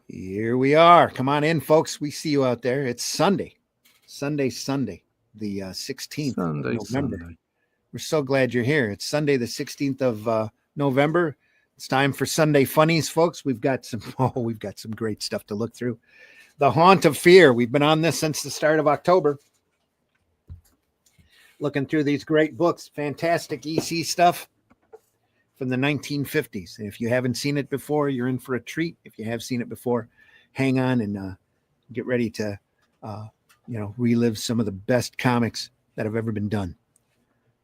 Here we are. Come on in, folks. We see you out there. It's Sunday, the 16th of November. Sunday. We're so glad you're here. It's Sunday, the 16th of November. It's time for Sunday Funnies, folks. We've got some great stuff to look through. The Haunt of Fear. We've been on this since the start of October. Looking through these great books, fantastic EC stuff from the 1950s. And if you haven't seen it before, you're in for a treat. If you have seen it before, hang on and get ready to, relive some of the best comics that have ever been done.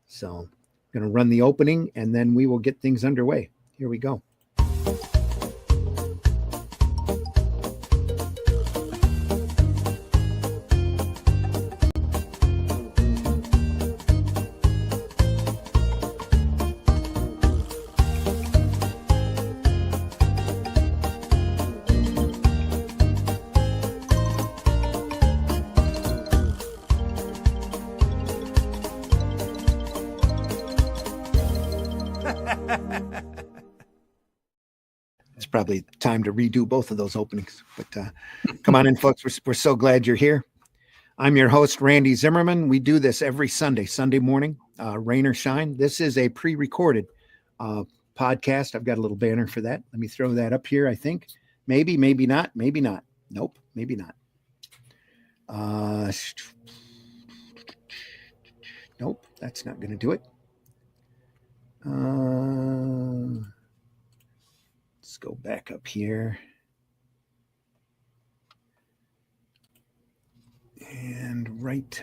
So I'm going to run the opening and then we will get things underway. Here we go. It's probably time to redo both of those openings, but come on in, folks. We're so glad you're here. I'm your host, Randy Zimmerman. We do this every Sunday morning, rain or shine. This is a pre-recorded podcast. I've got a little banner for that. Let me throw that up here. I think maybe not. Nope, maybe not. Nope, that's not going to do it. Let's go back up here. And right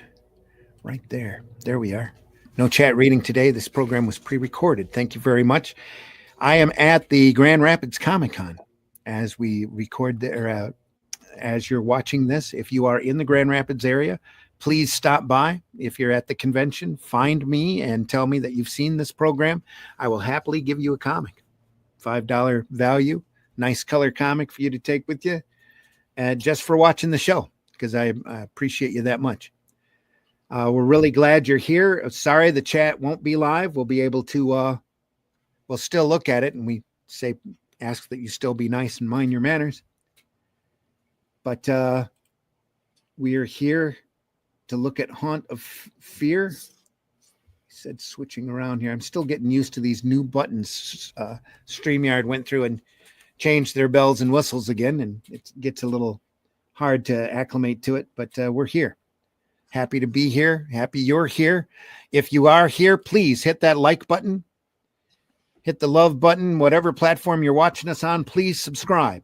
there. There we are. No chat reading today. This program was pre-recorded. Thank you very much. I am at the Grand Rapids Comic-Con as we record there. As you're watching this, if you are in the Grand Rapids area, please stop by. If you're at the convention, find me and tell me that you've seen this program. I will happily give you a comic. $5 value, nice color comic for you to take with you, just for watching the show, because I appreciate you that much. We're really glad you're here. Sorry the chat won't be live. We'll be able to, we'll still look at it, and we ask that you still be nice and mind your manners. But we are here to look at Haunt of Fear. Said switching around here. I'm still getting used to these new buttons. StreamYard went through and changed their bells and whistles again, and it gets a little hard to acclimate to it, but we're here. Happy to be here. Happy you're here. If you are here, please hit that like button, hit the love button, whatever platform you're watching us on, please subscribe.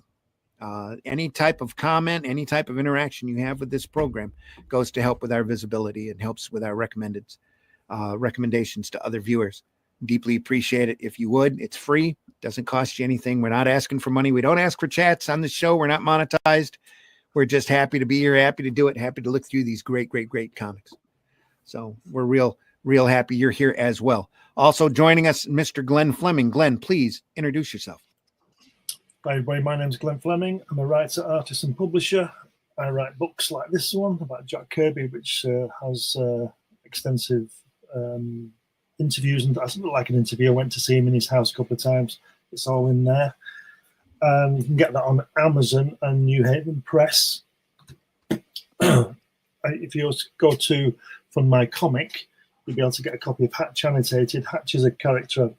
Any type of comment, any type of interaction you have with this program goes to help with our visibility and helps with our recommendations to other viewers. Deeply appreciate it. If you would, it's free. Doesn't cost you anything. We're not asking for money. We don't ask for chats on the show. We're not monetized. We're just happy to be here, happy to do it, happy to look through these great comics. So we're real happy you're here as well. Also joining us, Mr. Glenn Fleming. Glenn, please introduce yourself. Hi everybody, my name is Glenn Fleming. I'm a writer, artist and publisher. I write books like this one about Jack Kirby, which has extensive interviews, and that's like an interview. I went to see him in his house a couple of times. It's all in there. You can get that on Amazon and New Haven Press. If you go to From My Comic, you'll be able to get a copy of Hatch Annotated. Hatch is a character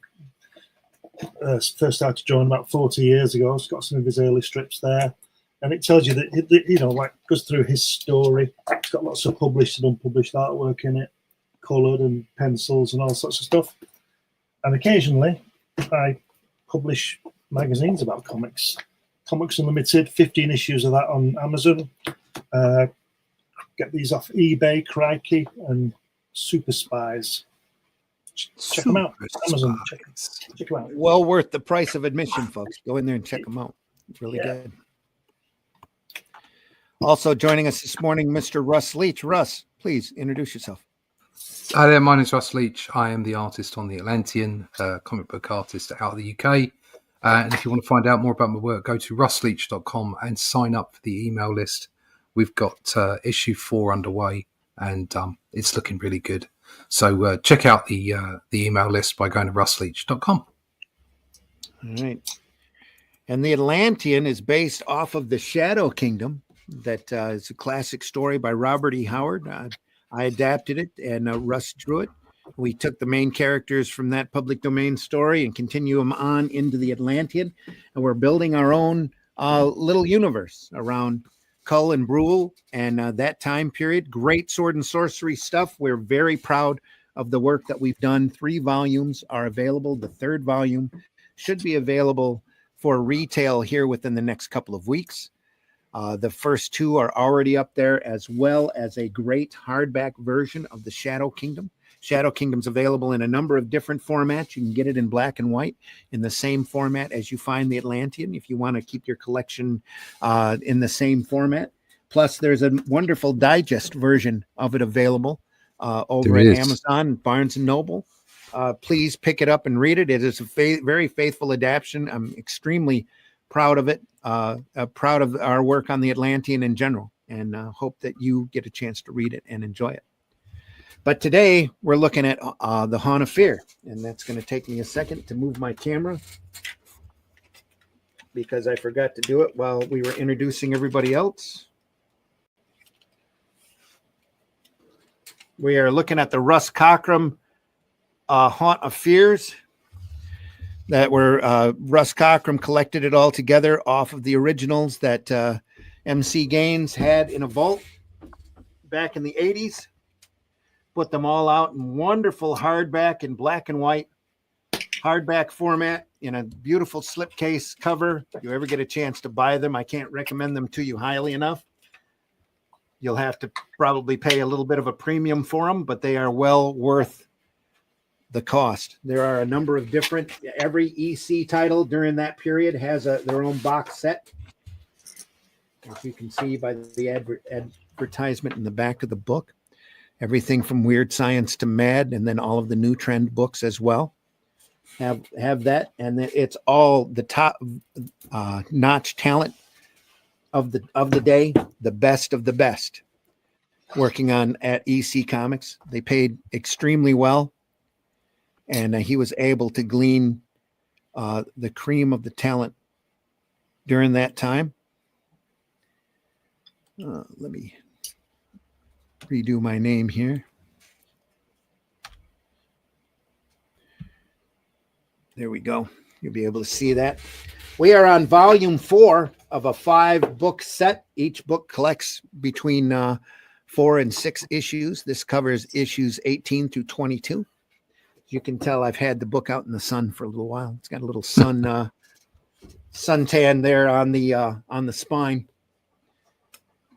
first started drawing about 40 years ago. It's got some of his early strips there, and it tells you that goes through his story. It's got lots of published and unpublished artwork in it, coloured and pencils and all sorts of stuff. And occasionally I publish magazines about comics. Comics Unlimited, 15 issues of that on Amazon. Get these off eBay, Crikey, and Super Spies. Check them out. Amazon. Check them out. Well worth the price of admission, folks. Go in there and check them out. It's really good. Also joining us this morning, Mr. Russ Leach. Russ, please introduce yourself. Hi there, my name is Russ Leach. I am the artist on the Atlantean, comic book artist out of the UK. And if you want to find out more about my work, go to russleach.com and sign up for the email list. We've got issue 4 underway, and it's looking really good. So check out the email list by going to russleach.com. All right. And the Atlantean is based off of the Shadow Kingdom. That is a classic story by Robert E. Howard. I adapted it, and Russ drew it. We took the main characters from that public domain story and continue them on into the Atlantean, and we're building our own little universe around Cull and Brule and that time period. Great sword and sorcery stuff. We're very proud of the work that we've done. 3 volumes are available. The 3rd volume should be available for retail here within the next couple of weeks. The first 2 are already up there, as well as a great hardback version of the Shadow Kingdom. Shadow Kingdom's available in a number of different formats. You can get it in black and white in the same format as you find the Atlantean if you want to keep your collection in the same format. Plus, there's a wonderful digest version of it available over at Amazon, Barnes & Noble. Please pick it up and read it. It is a very faithful adaptation. I'm extremely proud of it, proud of our work on the Atlantean in general, and hope that you get a chance to read it and enjoy it. But today we're looking at the Haunt of Fear, and that's going to take me a second to move my camera because I forgot to do it while we were introducing everybody else. We are looking at the Russ Cockrum Haunt of Fears. That were Russ Cockrum collected it all together off of the originals that MC Gaines had in a vault back in the 80s. Put them all out in wonderful hardback and black and white hardback format in a beautiful slipcase cover. If you ever get a chance to buy them, I can't recommend them to you highly enough. You'll have to probably pay a little bit of a premium for them, but they are well worth the cost. There are a number of different, every EC title during that period has their own box set. As you can see by the advertisement in the back of the book. Everything from Weird Science to Mad, and then all of the new trend books as well have that, and it's all the top notch talent of the day, the best of the best, working on at EC Comics. They paid extremely well, and he was able to glean the cream of the talent during that time. Let me redo my name here. There we go. You'll be able to see that. We are on volume 4 of a 5-book set. Each book collects between 4 and 6 issues. This covers issues 18 through 22. You can tell I've had the book out in the sun for a little while. It's got a little suntan there on the spine.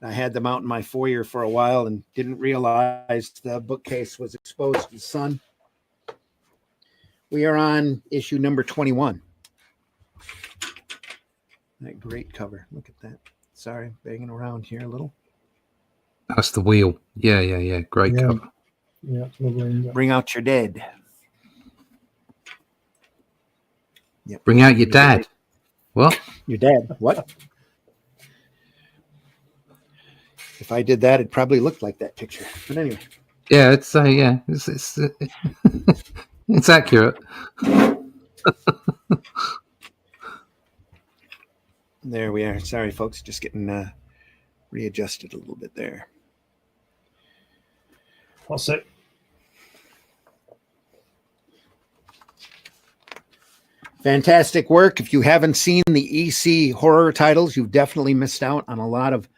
I had them out in my foyer for a while and didn't realize the bookcase was exposed to the sun. We are on issue number 21. That great cover. Look at that. Sorry, banging around here a little. That's the wheel. Yeah. Great cover. Yeah, it's lovely. Bring out your dead. Yep. Bring out your dad. What? Your dad. What? If I did that, it probably looked like that picture. But anyway. Yeah, it's it's accurate. There we are. Sorry, folks. Just getting readjusted a little bit there. That's it. Fantastic work. If you haven't seen the EC horror titles, you've definitely missed out on a lot of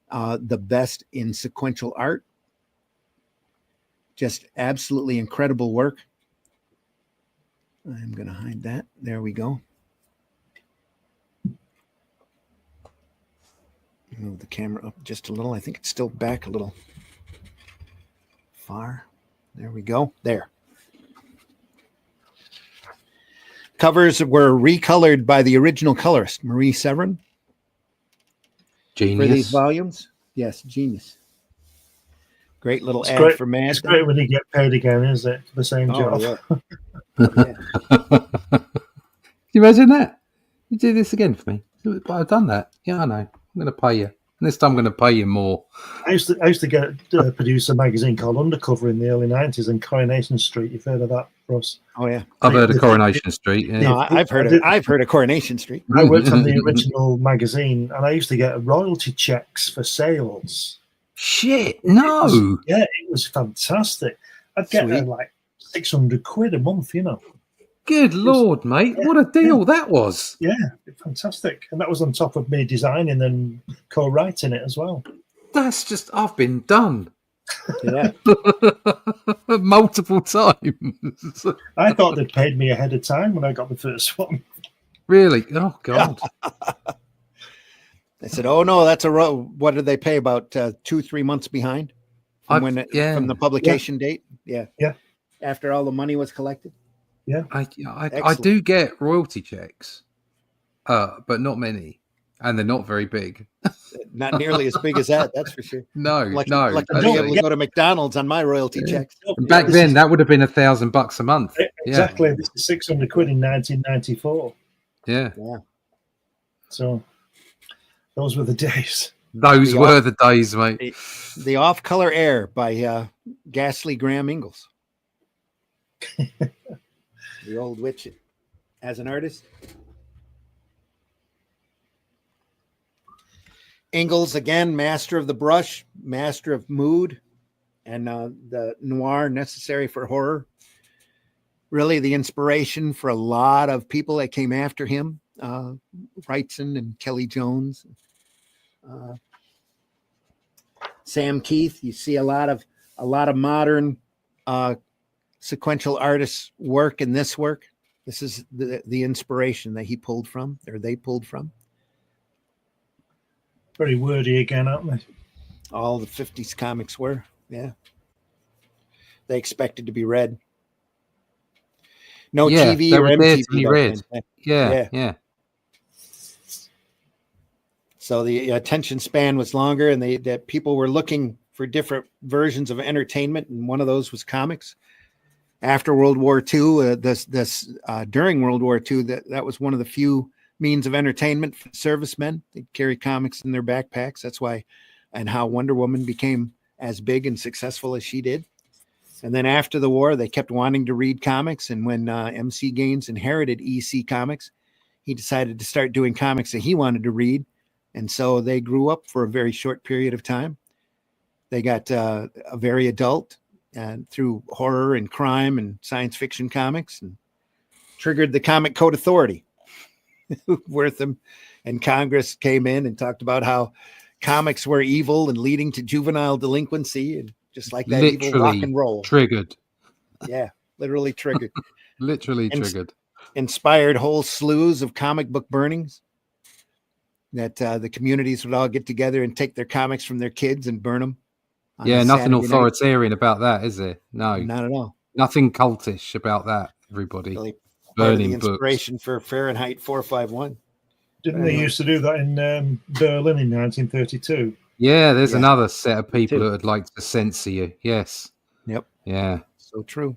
the best in sequential art. Just absolutely incredible work. I'm going to hide that. There we go. Move the camera up just a little. I think it's still back a little far. There we go. There. Covers were recolored by the original colorist, Marie Severin. Genius. For these volumes. Yes, genius. Great little It's ad great. for Mad. It's great when you get paid again, isn't it? For the same job. Yeah. Can you imagine that? You do this again for me? But I've done that. Yeah, I know. I'm going to pay you. This time I'm going to pay you more. I used to get produce a magazine called Undercover in the early 90s and Coronation Street. You've heard of that, Russ? Oh yeah. I've heard of Coronation Street. Yeah. No, I've heard of Coronation Street. I worked on the original magazine, and I used to get royalty checks for sales. Shit, no. It was fantastic. I'd get like 600 quid a month, you know. Good Lord, mate. What a deal that was. Yeah, fantastic. And that was on top of me designing and co-writing it as well. That's just, I've been done. Yeah. Multiple times. I thought they'd paid me ahead of time when I got the first one. Really? Oh, God. I said, oh, no, that's what did they pay? About 2-3 months behind from from the publication date? Yeah. Yeah. After all the money was collected? Yeah. I do get royalty checks, but not many. And they're not very big. Not nearly as big as that, that's for sure. No. Like to be able to go to McDonald's on my royalty checks. Back then, that would have been $1,000 a month. Exactly. This is 600 quid in 1994. Yeah. So those were the days. Those were the days, mate. The Off-Color Air by Ghastly Graham Ingalls. The old witch as an artist. Ingalls, again, master of the brush, master of mood, and the noir necessary for horror. Really the inspiration for a lot of people that came after him. Wrightson and Kelly Jones. Sam Keith. You see a lot of modern sequential artists' work in this work. This is the inspiration that he pulled from, or they pulled from. Very wordy again, aren't they? All the 50s comics were, yeah. They expected to be read. No TV or MTV. To be read. Yeah. So the attention span was longer, and that people were looking for different versions of entertainment, and one of those was comics. After World War II, during World War II, that was one of the few means of entertainment for servicemen. They carry comics in their backpacks. That's why, and how Wonder Woman became as big and successful as she did. And then after the war, they kept wanting to read comics. And when MC Gaines inherited EC Comics, he decided to start doing comics that he wanted to read. And so they grew up for a very short period of time. They got a very adult and through horror and crime and science fiction comics, and triggered the Comic Code Authority. Wortham and Congress came in and talked about how comics were evil and leading to juvenile delinquency, and just like that, literally evil rock and roll. Triggered. Yeah, literally triggered. Triggered. Inspired whole slews of comic book burnings that the communities would all get together and take their comics from their kids and burn them. Yeah, nothing authoritarian about that, is there? No. Not at all. Nothing cultish about that, everybody. Really burning the inspiration books. For Fahrenheit 451. Didn't they used to do that in Berlin in 1932? Yeah, there's another set of people that would like to censor you. Yes. Yep. Yeah. So true.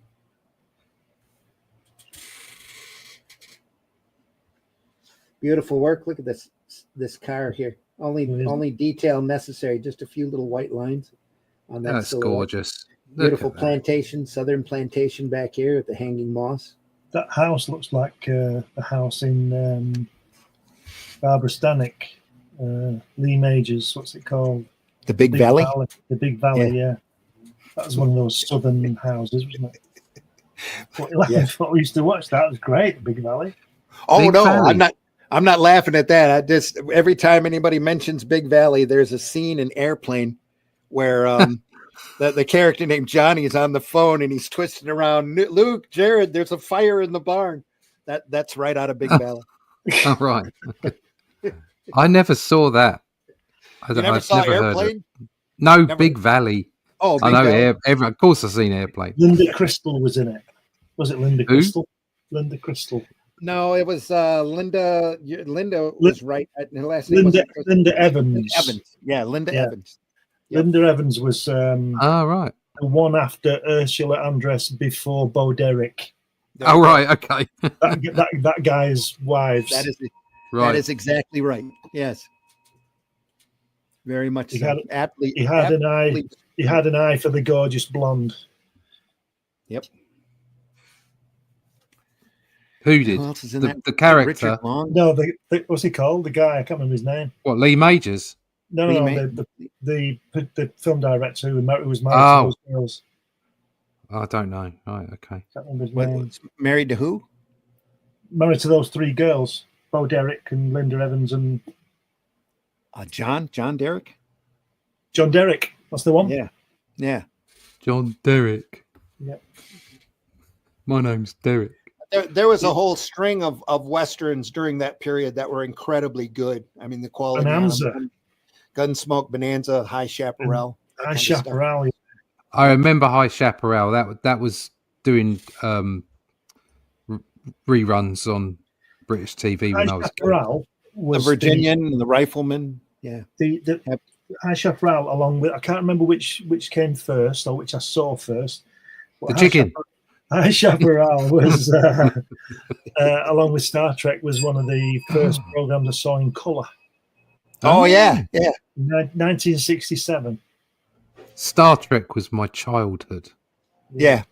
Beautiful work. Look at this car here. Only detail necessary. Just a few little white lines on that. That's gorgeous. Beautiful plantation, southern plantation back here with the hanging moss. That house looks like the house in Barbara Stanek, Lee Majors. What's it called? The Big Valley? The Big Valley, yeah. That was one of those southern houses, wasn't it? What we used to watch. That was great, the Big Valley. Oh, Big no, Valley. I'm not laughing at that. I just, every time anybody mentions Big Valley, there's a scene in Airplane where the character named Johnny is on the phone and he's twisting around. Luke, Jared, there's a fire in the barn. That's right out of Big Valley. All right. I never saw that. You never saw Airplane? No, Big Valley. Oh, Big I know. Valley. Of course, I've seen Airplane. Linda Crystal was in it. Was it Linda Crystal? Linda Crystal. No, it was Linda. Linda was right. Her last name Linda Evans. Evans. Yeah, Linda Evans. Yep. Linda Evans was right. The one after Ursula Andress before Bo Derek. Right. Okay. that guy's wives. That is exactly right. Yes. Very much He so. had- Aptly, he had an eye. aptly- He had an eye for the gorgeous blonde. Yep. Who did? Who else is in that? The character. Richard Long. No, what's he called? The guy, I can't remember his name. What, Lee Majors? No, Remake. the film director who was married Oh. to those girls. I don't know. Right, okay. Can't remember his What, name. married to who? Married to those 3 girls, Bo Derek and Linda Evans and John Derek. John Derek. That's the one. Yeah. John Derek. Yeah. My name's Derek. There was a whole string of westerns during that period that were incredibly good. I mean, the quality. Bonanza. Gunsmoke, Bonanza, High Chaparral. High Chaparral. I remember High Chaparral. That was doing reruns on British TV when I High was a kid. Chaparral The was Virginian and the Rifleman. Yeah. the High Chaparral, along with, I can't remember which came first or which I saw first. But The chicken. High Chaparral was, along with Star Trek, was one of the first programs I saw in colour. Oh yeah. 1967. Star Trek was my childhood. Yeah.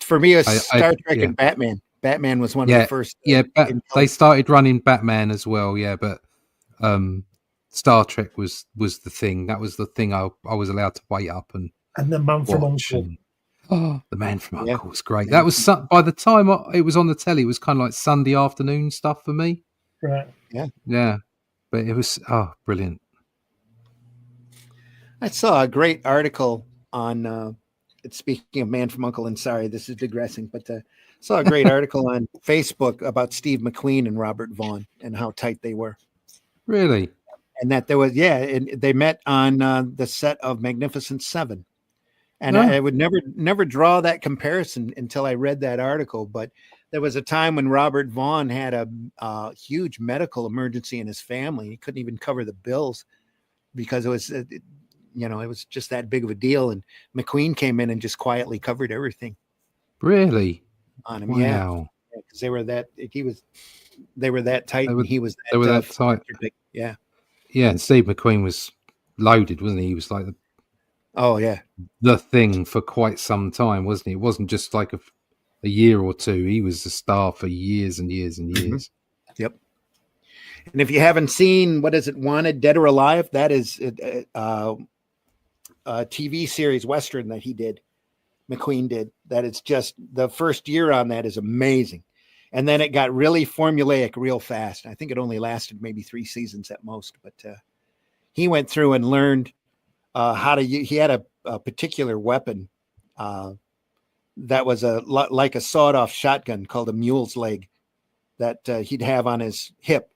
For me, it was Star Trek yeah. and Batman. Batman was one of the first. Yeah, they started running Batman as well. Yeah, but Star Trek was the thing. That was the thing I was allowed to wait up and The Man from watch. Uncle. The Man from Yeah. Uncle was great. That was by the time it was on the telly, it was kind of like Sunday afternoon stuff for me. Right. Yeah, but it was brilliant. I saw a great article on. Speaking of Man from Uncle, and sorry, this is digressing, but saw a great article on Facebook about Steve McQueen and Robert Vaughn and how tight they were. Really? And that there was, and they met on the set of Magnificent Seven. And Oh. I would never draw that comparison until I read that article. But there was a time when Robert Vaughn had a huge medical emergency in his family. He couldn't even cover the bills because it was, it was just that big of a deal. And McQueen came in and just quietly covered everything Really? on him. Wow. Yeah, because they were that tight, and he was They were that tight. Yeah. Yeah, and Steve McQueen was loaded, wasn't he? He was like Oh yeah. the thing for quite some time, wasn't he? It wasn't just like a year or two. He was the star for years and years and years. Yep. And if you haven't seen, what is it, Wanted, Dead or Alive? That is a TV series Western that McQueen did. That it's just, the first year on that is amazing. And then it got really formulaic real fast. I think it only lasted maybe 3 seasons at most, but he went through and learned how to use. He had a particular weapon that was like a sawed-off shotgun called a mule's leg that he'd have on his hip.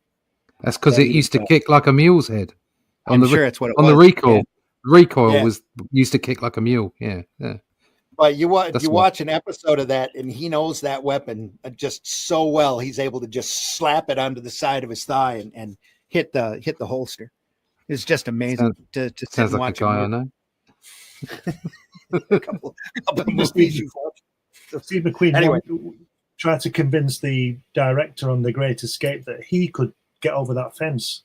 That's because it used to kick like a mule's head. I'm sure that's what it on was. the recoil. Yeah. Recoil was used to kick like a mule. Yeah. But you watch an episode of that, and he knows that weapon just so well. He's able to just slap it onto the side of his thigh and hit the holster. It's just amazing to sit Sounds and like watch a guy I him. know. A couple of movies you've watched. Steve McQueen Anyway. tried to convince the director on The Great Escape that he could get over that fence.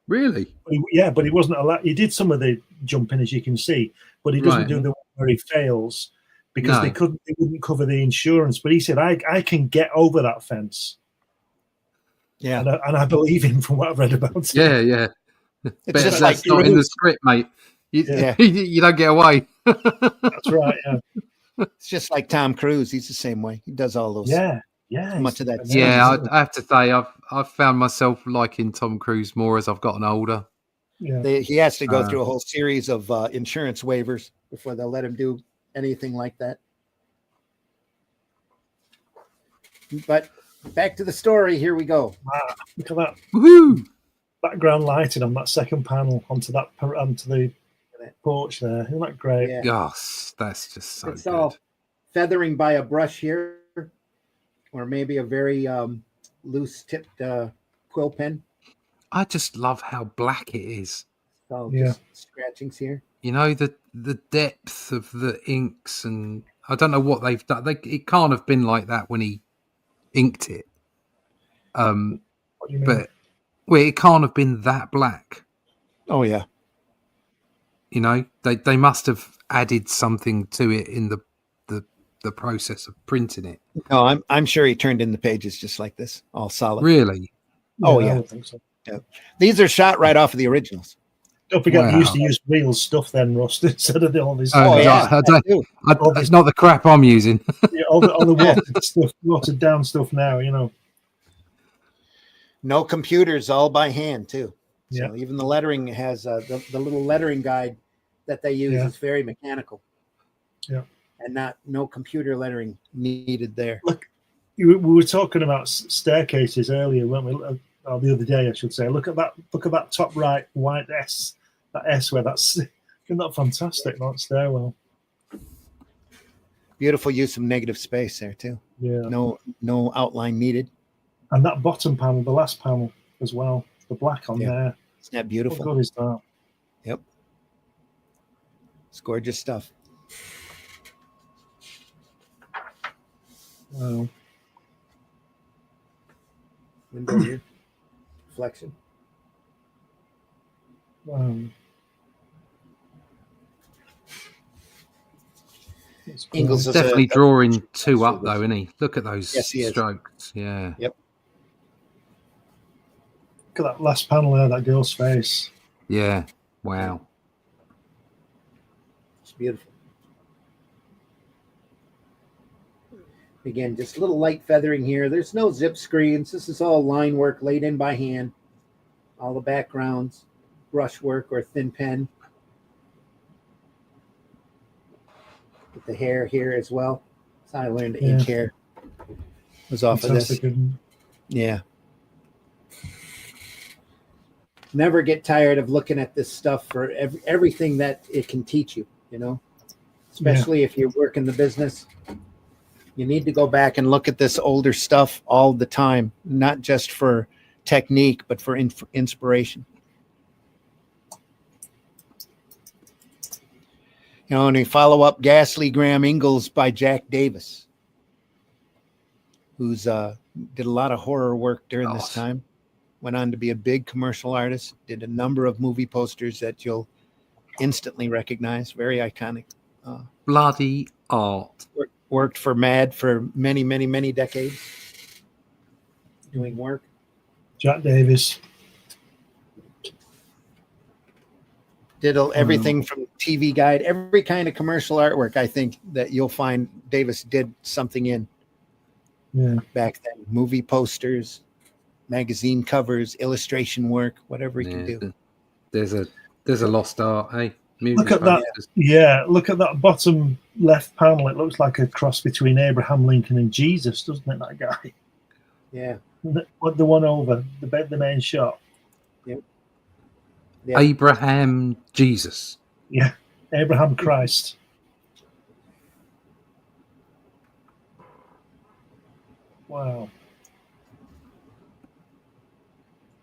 Really? But he wasn't allowed. He did some of the jumping, as you can see, but he doesn't Right. do the one where he fails because No. they wouldn't cover the insurance. But he said, I can get over that fence. Yeah. And I believe him from what I've read about it. Yeah. It's But just that's like not in the Cruise. script, mate. Yeah. You don't get away. That's right. Yeah. It's just like Tom Cruise. He's the same way. He does all those. Yeah. Much of that. Yeah, I have to say, I've found myself liking Tom Cruise more as I've gotten older. Yeah. He has to go through a whole series of insurance waivers before they'll let him do anything like that. But back to the story. Here we go. Wow, look at that Woohoo! background lighting on that second panel onto the porch there. Isn't that great? Yeah. Gosh, that's just so It's good. all feathering by a brush here, or maybe a very loose-tipped quill pen. I just love how black it is. So Yeah. just scratchings here. You know, the depth of the inks, and I don't know what they've done. It can't have been like that when he inked it. What do you mean? But it can't have been that black. Oh yeah. You know, they must have added something to it in the process of printing it. No, I'm sure he turned in the pages just like this, all solid. Really? Oh, I yeah. would think so. Yeah. These are shot right off of the originals. Don't forget, they used Wow. to use real stuff then, Rust, instead of all this. Oh, yeah. It's not the crap I'm using. all the watered down stuff now. You know. No computers, all by hand too. So Yeah. even the lettering has the little lettering guide that they use is very mechanical. Yeah. And no computer lettering needed there. Look, we were talking about staircases earlier, weren't we? Or the other day, I should say. Look at that top right white S. That S where that's isn't that fantastic? That stairwell. Beautiful use of negative space there too. Yeah. No outline needed. And that bottom panel, the last panel as well, the black on there. Isn't that beautiful? What good is that? Yep. It's gorgeous stuff. Wow. Window here. Reflection. Ingalls is definitely drawing two up though, isn't he? Look at those strokes. Yeah. Yep. Look at that last panel there, that girl's face. Yeah. Wow. It's beautiful. Again, just a little light feathering here. There's no zip screens. This is all line work laid in by hand. All the backgrounds, brush work or thin pen. With the hair here as well. That's how I learned to ink hair. Was off Fantastic, of this. Yeah. Never get tired of looking at this stuff for everything that it can teach you, you know, especially if you work in the business. You need to go back and look at this older stuff all the time, not just for technique, but for inspiration. You know, and we follow up Ghastly Graham Ingalls by Jack Davis, who's did a lot of horror work during this time. Went on to be a big commercial artist, did a number of movie posters that you'll instantly recognize. Very iconic. Bloody art. Worked for MAD for many, many, many decades. Doing work. Jack Davis. Did everything from TV Guide, every kind of commercial artwork, I think, that you'll find Davis did something in back then. Movie posters, magazine covers, illustration work, whatever he could do. There's a lost art, hey? Look at that. Yeah, look at that bottom left panel. It looks like a cross between Abraham Lincoln and Jesus, doesn't it, that guy? Yeah. The one over, the main shot. Yep. Abraham Jesus. Yeah, Abraham Christ. Wow.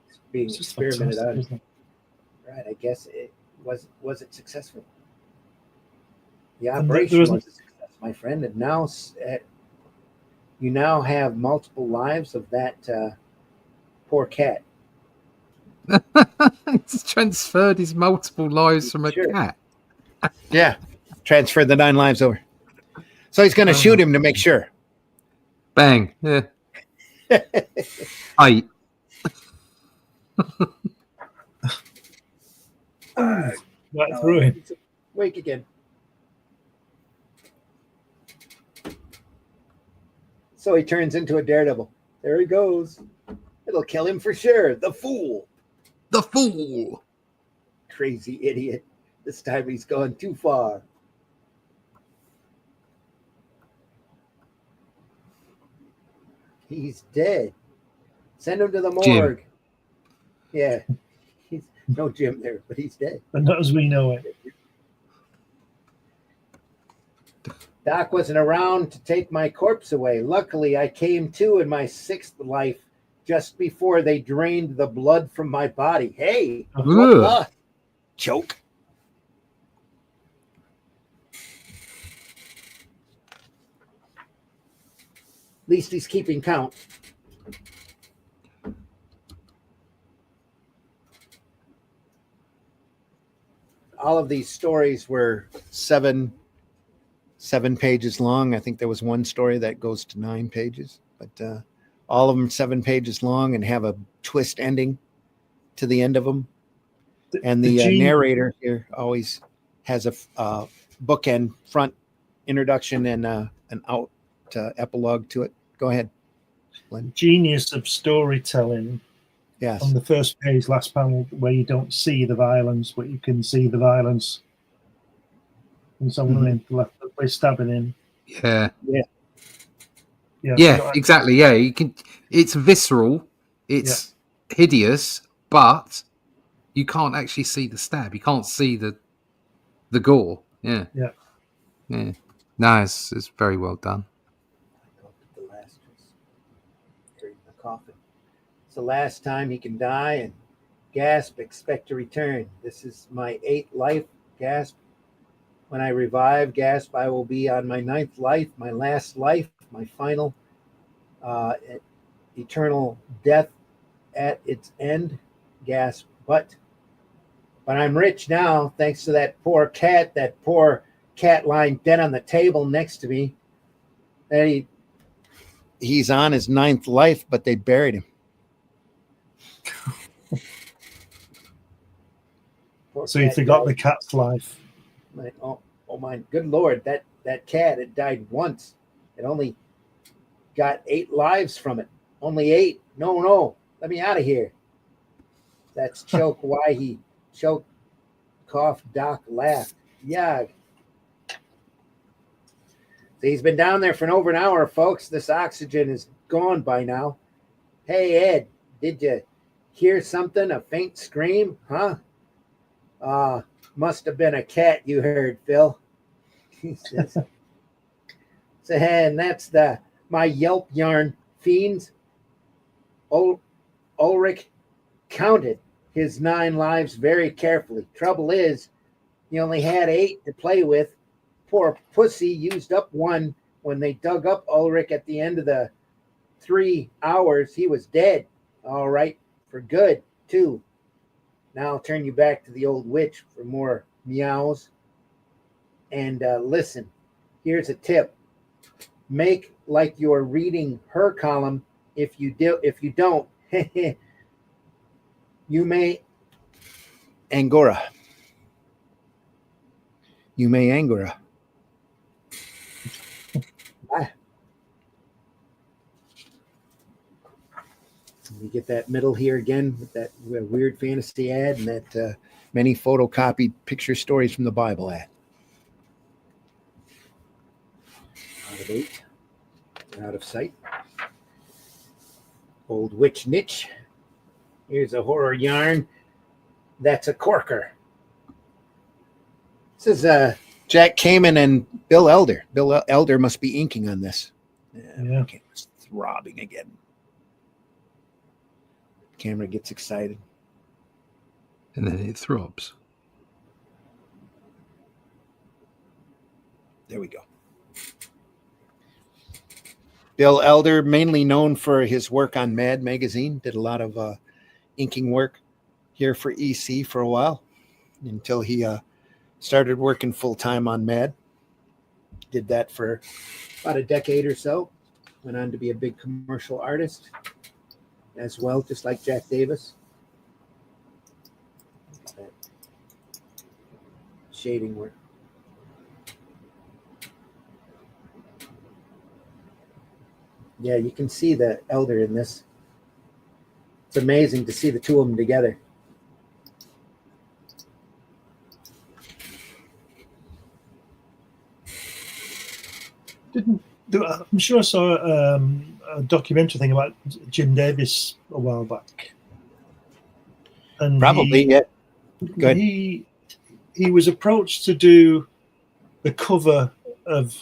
It's being experimented on. Right, I guess it was it successful? The operation was a success, my friend. And now you now have multiple lives of that poor cat. He's transferred his multiple lives from a cat. Yeah, transferred the 9 lives over. So he's going to shoot him to make sure. Bang. Yeah. 8. Right through him. Wake again. So he turns into a daredevil. There he goes. It'll kill him for sure. The fool. The fool. Crazy idiot. This time he's gone too far. He's dead. Send him to the morgue. Jim. Yeah. He's no Jim there, but he's dead. But not as we know it. Doc wasn't around to take my corpse away. Luckily, I came to in my 6th life just before they drained the blood from my body. Hey, choke. At least he's keeping count. all of these stories were seven pages long. I think there was one story that goes to 9 pages, but all of them 7 pages long and have a twist ending to the end of them. And the narrator here always has a bookend front introduction and an out epilogue to it. Go ahead, Glenn. Genius of storytelling. Yes. On the first page, last panel, where you don't see the violence, but you can see the violence. And someone in the left, by stabbing him. Yeah. Yeah, exactly. Yeah, you can. It's visceral. It's hideous, but you can't actually see the stab. You can't see the gore. Yeah. No, it's very well done. The last the coffin. It's the last time he can die, and gasp, expect to return. This is my 8th life, gasp. When I revive, gasp, I will be on my 9th life, my last life, my final eternal death at its end, gasp. But I'm rich now, thanks to that poor cat lying dead on the table next to me. That he's on his 9th life, but they buried him. So you forgot the cat's life. Oh my good Lord, that cat, it died once. It only got 8 lives from it. Only 8. No, let me out of here. That's choke why he choked, coughed, Doc laughed. Yag. So he's been down there for over an hour, folks. This oxygen is gone by now. Hey, Ed, did you hear something? A faint scream? Huh? Must have been a cat you heard, Phil. He says. So, and that's my Yelp yarn fiends. Ulrich counted his 9 lives very carefully. Trouble is, he only had 8 to play with. Poor pussy used up 1 when they dug up Ulrich at the end of the 3 hours. He was dead. All right, for good, too. Now I'll turn you back to the old witch for more meows. And listen, here's a tip. Make like you're reading her column. If you don't, you may Angora. You may Angora. We get that middle here again with that weird fantasy ad and that many photocopied picture stories from the Bible ad. Out of 8, out of sight. Old witch niche. Here's a horror yarn. That's a corker. This is Jack Kamen and Bill Elder. Bill Elder must be inking on this. Yeah. It's throbbing again. Camera gets excited. And then it throbs. There we go. Bill Elder, mainly known for his work on Mad Magazine, did a lot of inking work here for EC for a while until he started working full-time on Mad. Did that for about a decade or so. Went on to be a big commercial artist as well, just like Jack Davis. Shading work. Yeah, you can see the Elder in this. It's amazing to see the two of them together. I'm sure I saw a documentary thing about Jim Davis a while back. And Probably, yeah. Good. He was approached to do the cover of,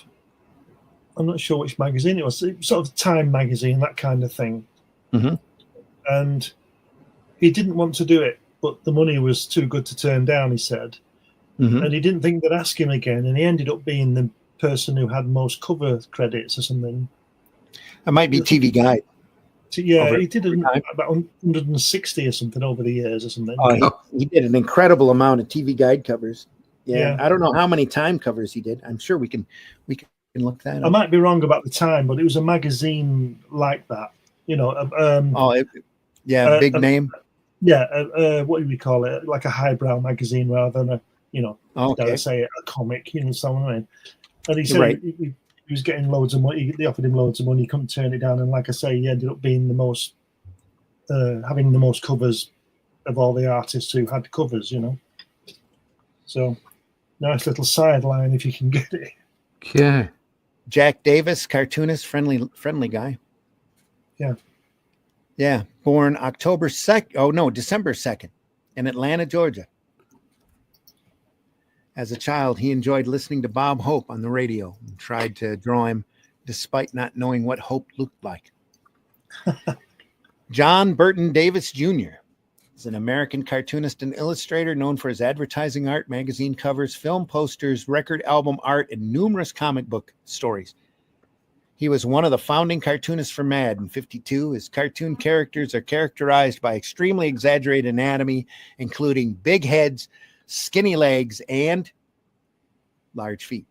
I'm not sure which magazine it was, sort of Time magazine, that kind of thing. Mm-hmm. And he didn't want to do it, but the money was too good to turn down, he said. Mm-hmm. And he didn't think they'd ask him again, and he ended up being the person who had most cover credits or something. It might be TV Guide. So, yeah, Over he did time. about 160 or something over the years or something. He did an incredible amount of TV guide covers. Yeah. Yeah. I don't know how many time covers he did. I'm sure we can look that I up. might be wrong about the time, but it was a magazine like that. You know, big name. What do we call it? Like a highbrow magazine rather than Okay. say a comic. You know, someone. I mean. And he said Right. he was getting loads of money. They offered him loads of money. He couldn't turn it down. And like I say, he ended up being the most, having the most covers of all the artists who had covers. You know. So nice little sideline if you can get it. Yeah. Jack Davis, cartoonist, friendly guy. Yeah. Yeah. Born December 2nd in Atlanta, Georgia. As a child, he enjoyed listening to Bob Hope on the radio and tried to draw him despite not knowing what Hope looked like. John Burton Davis Jr. is an American cartoonist and illustrator known for his advertising art, magazine covers, film posters, record album art, and numerous comic book stories. He was one of the founding cartoonists for Mad in '52. His cartoon characters are characterized by extremely exaggerated anatomy, including big heads, skinny legs, and large feet.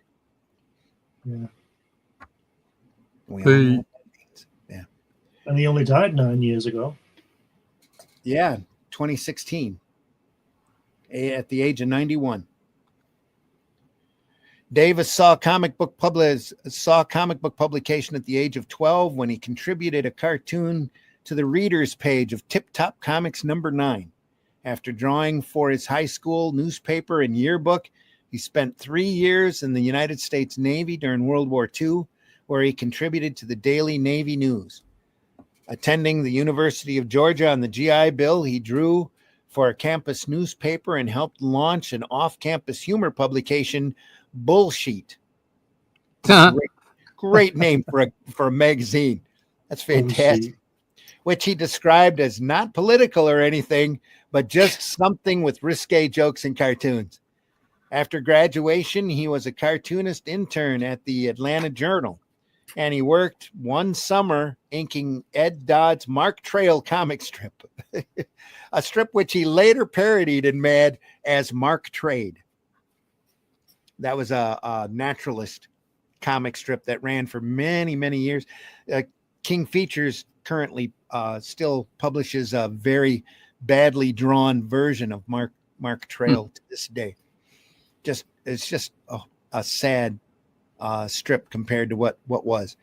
Yeah. We all know what that means. Yeah. And he only died 9 years ago. Yeah, 2016, at the age of 91. Davis saw comic book publication at the age of 12 when he contributed a cartoon to the readers page of Tip Top Comics #9. After drawing for his high school newspaper and yearbook, he spent 3 years in the United States Navy during World War II, where he contributed to the Daily Navy News. Attending the University of Georgia on the GI Bill, he drew for a campus newspaper and helped launch an off-campus humor publication, Bullsheet. Great name for a magazine. That's fantastic. Which he described as not political or anything, but just something with risque jokes and cartoons. After graduation, he was a cartoonist intern at the Atlanta Journal, and he worked one summer inking Ed Dodd's Mark Trail comic strip, a strip which he later parodied in Mad as Mark Trade. That was a naturalist comic strip that ran for many, many years. King Features currently still publishes a very badly drawn version of Mark Trail to this day. It's just a sad strip compared to what was.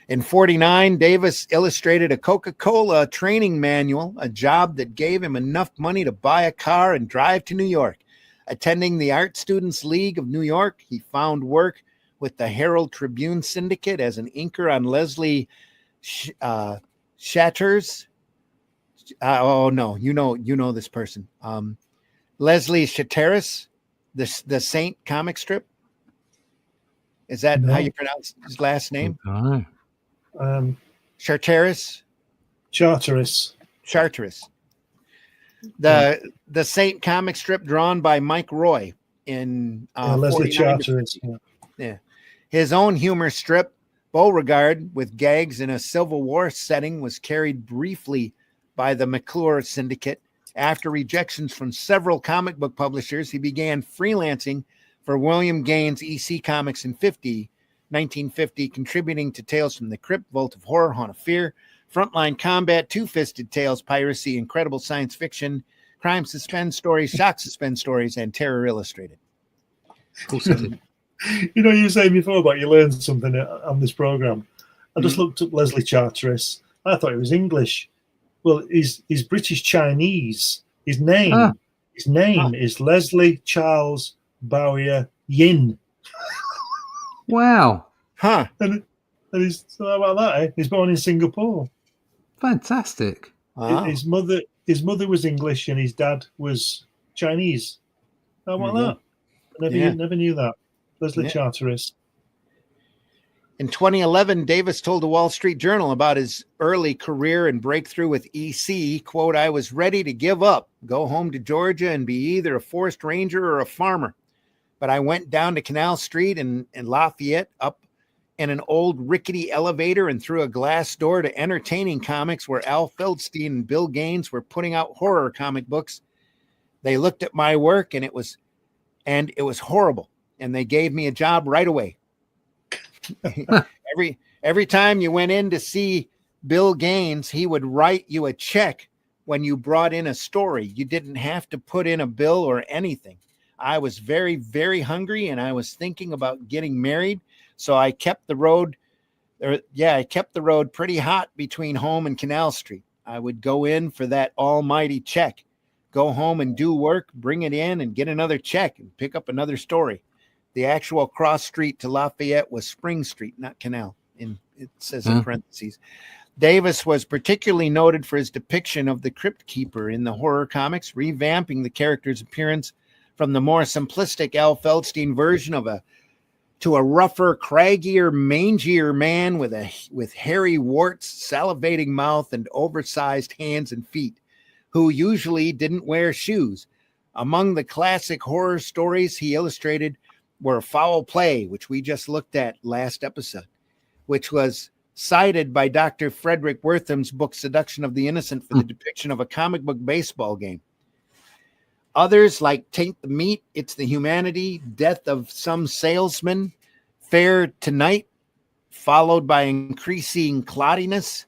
In '49, Davis illustrated a Coca-Cola training manual, a job that gave him enough money to buy a car and drive to New York. Attending the Art Students League of New York, he found work with the Herald Tribune Syndicate as an inker on Leslie Shatter's. You know this person. Leslie Shatteris, the Saint comic strip. Is that how you pronounce his last name? Charteris. The Saint comic strip drawn by Mike Roy in Leslie Charteris. Yeah. His own humor strip, Beauregard, with gags in a Civil War setting, was carried briefly by the McClure Syndicate. After rejections from several comic book publishers, he began freelancing for William Gaines EC Comics in 1950, contributing to Tales from the Crypt, Vault of Horror, Haunt of Fear, Frontline Combat, Two-Fisted Tales, Piracy, Incredible Science Fiction, Crime Suspense Stories, Shock Suspense Stories, and Terror Illustrated. You know, you were saying before about you learned something on this program. I just looked up Leslie Charteris. I thought it was English. Well, he's British Chinese. His name is Leslie Charles Bowyer Yin. Wow. Huh. And he's, so how about that? He's born in Singapore. Fantastic. Wow. His mother was English and his dad was Chinese. How about that? Never knew that. Leslie Charteris. In 2011, Davis told the Wall Street Journal about his early career and breakthrough with EC, quote, "I was ready to give up, go home to Georgia and be either a forest ranger or a farmer. But I went down to Canal Street in Lafayette, up in an old rickety elevator and through a glass door to entertaining comics where Al Feldstein and Bill Gaines were putting out horror comic books. They looked at my work and it was horrible. And they gave me a job right away. Every time you went in to see Bill Gaines, he would write you a check when you brought in a story. You didn't have to put in a bill or anything. I was very, very hungry and I was thinking about getting married. So I kept the road pretty hot between home and Canal Street. I would go in for that almighty check, go home and do work, bring it in and get another check and pick up another story. The actual cross street to Lafayette was Spring Street, not Canal. It says in parentheses. Davis was particularly noted for his depiction of the Crypt Keeper in the horror comics, revamping the character's appearance from the more simplistic Al Feldstein version to a rougher, craggier, mangier man with hairy warts, salivating mouth, and oversized hands and feet, who usually didn't wear shoes. Among the classic horror stories he illustrated were Foul Play, which we just looked at last episode, which was cited by Dr. Frederick Wortham's book Seduction of the Innocent for the depiction of a comic book baseball game. Others like Taint the Meat, It's the Humanity, Death of Some Salesman, Fair Tonight, followed by Increasing Cloudiness,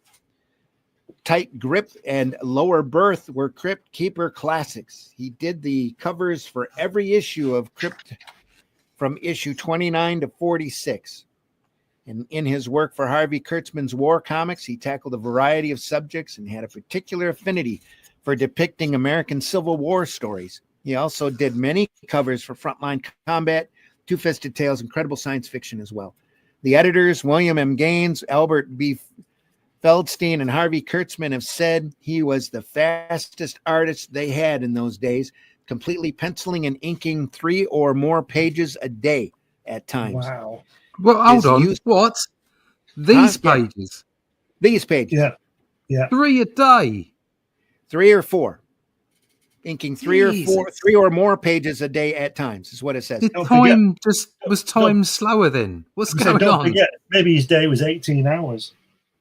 Tight Grip, and Lower Berth were Crypt Keeper classics. He did the covers for every issue of Crypt from issue 29 to 46. And in his work for Harvey Kurtzman's War Comics, he tackled a variety of subjects and had a particular affinity for depicting American Civil War stories. He also did many covers for Frontline Combat, Two-Fisted Tales, Incredible Science Fiction as well. The editors, William M. Gaines, Albert B. Feldstein, and Harvey Kurtzman have said he was the fastest artist they had in those days, completely penciling and inking 3 or more pages a day at times. Wow. Well, hold on. What? These pages? Yeah. These pages. Yeah. 3 a day? 3 or 4. Inking 3 or more pages a day at times is what it says. Was time slower then? What's going on? Forget, maybe his day was 18 hours.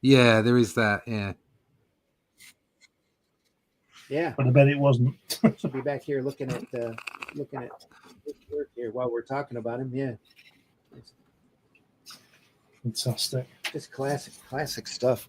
Yeah, there is that. Yeah. Yeah. But I bet it wasn't. Should be back here looking at this work here while we're talking about him. Yeah. Fantastic. Just classic stuff.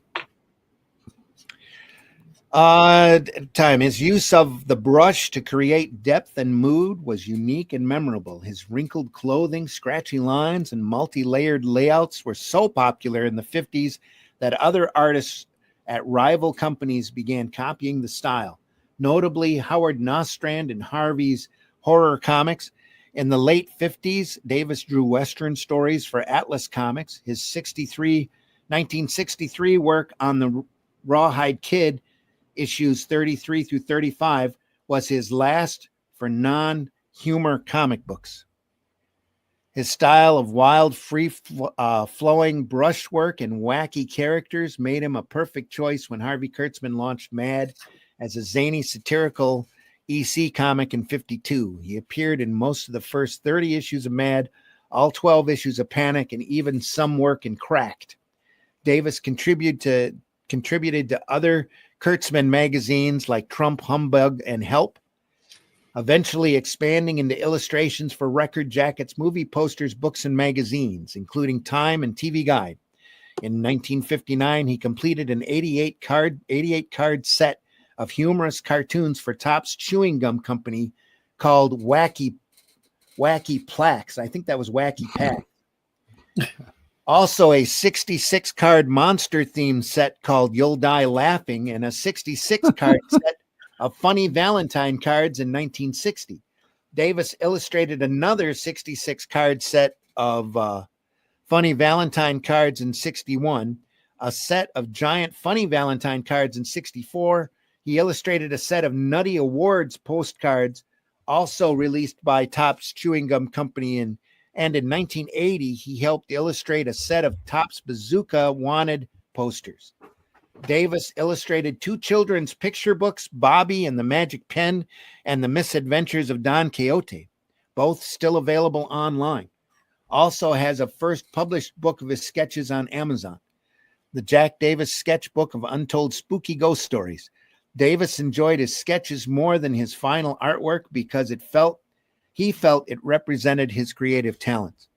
Time. His use of the brush to create depth and mood was unique and memorable. His wrinkled clothing, scratchy lines, and multi-layered layouts were so popular in the 50s that other artists at rival companies began copying the style. Notably, Howard Nostrand and Harvey's horror comics. In the late 50s, Davis drew Western stories for Atlas Comics. His 1963 work on the Rawhide Kid, issues 33 through 35, was his last for non-humor comic books. His style of wild, free-flowing brushwork and wacky characters made him a perfect choice when Harvey Kurtzman launched Mad as a zany, satirical EC comic in 52. He appeared in most of the first 30 issues of Mad, all 12 issues of Panic, and even some work in Cracked. Davis contributed to other Kurtzman magazines like Trump, Humbug, and Help, eventually expanding into illustrations for record jackets, movie posters, books, and magazines, including Time and TV Guide. In 1959, he completed an 88 card set of humorous cartoons for Topps Chewing Gum Company called Wacky Plaques. I think that was Wacky Pack. Also a 66 card monster themed set called You'll Die Laughing, and a 66 card set of Funny Valentine cards in 1960. Davis illustrated another 66 card set of Funny Valentine cards in 61, a set of giant Funny Valentine cards in 64. He illustrated a set of Nutty Awards postcards, also released by Topps Chewing Gum Company. And in 1980, he helped illustrate a set of Topps Bazooka Wanted posters. Davis illustrated 2 children's picture books, Bobby and the Magic Pen and the Misadventures of Don Quixote, both still available online. also has a first published book of his sketches on Amazon, the Jack Davis Sketchbook of Untold Spooky Ghost Stories. Davis enjoyed his sketches more than his final artwork because he felt it represented his creative talents.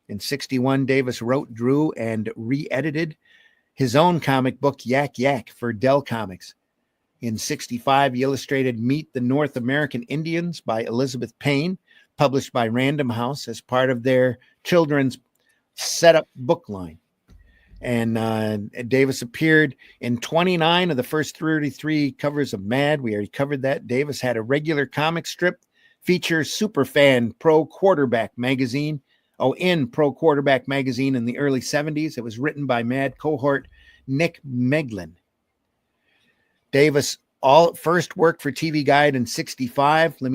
In 1961, Davis wrote, drew, and re-edited his own comic book, Yak Yak, for Dell Comics. In 1965, he illustrated Meet the North American Indians by Elizabeth Payne, published by Random House as part of their children's setup book line. And Davis appeared in 29 of the first 33 covers of Mad. We already covered that. Davis had a regular comic strip feature, Superfan Pro Quarterback magazine. In Pro Quarterback magazine in the early 70s. It was written by Mad cohort Nick Meglin. Davis first worked for TV Guide in 1965. Let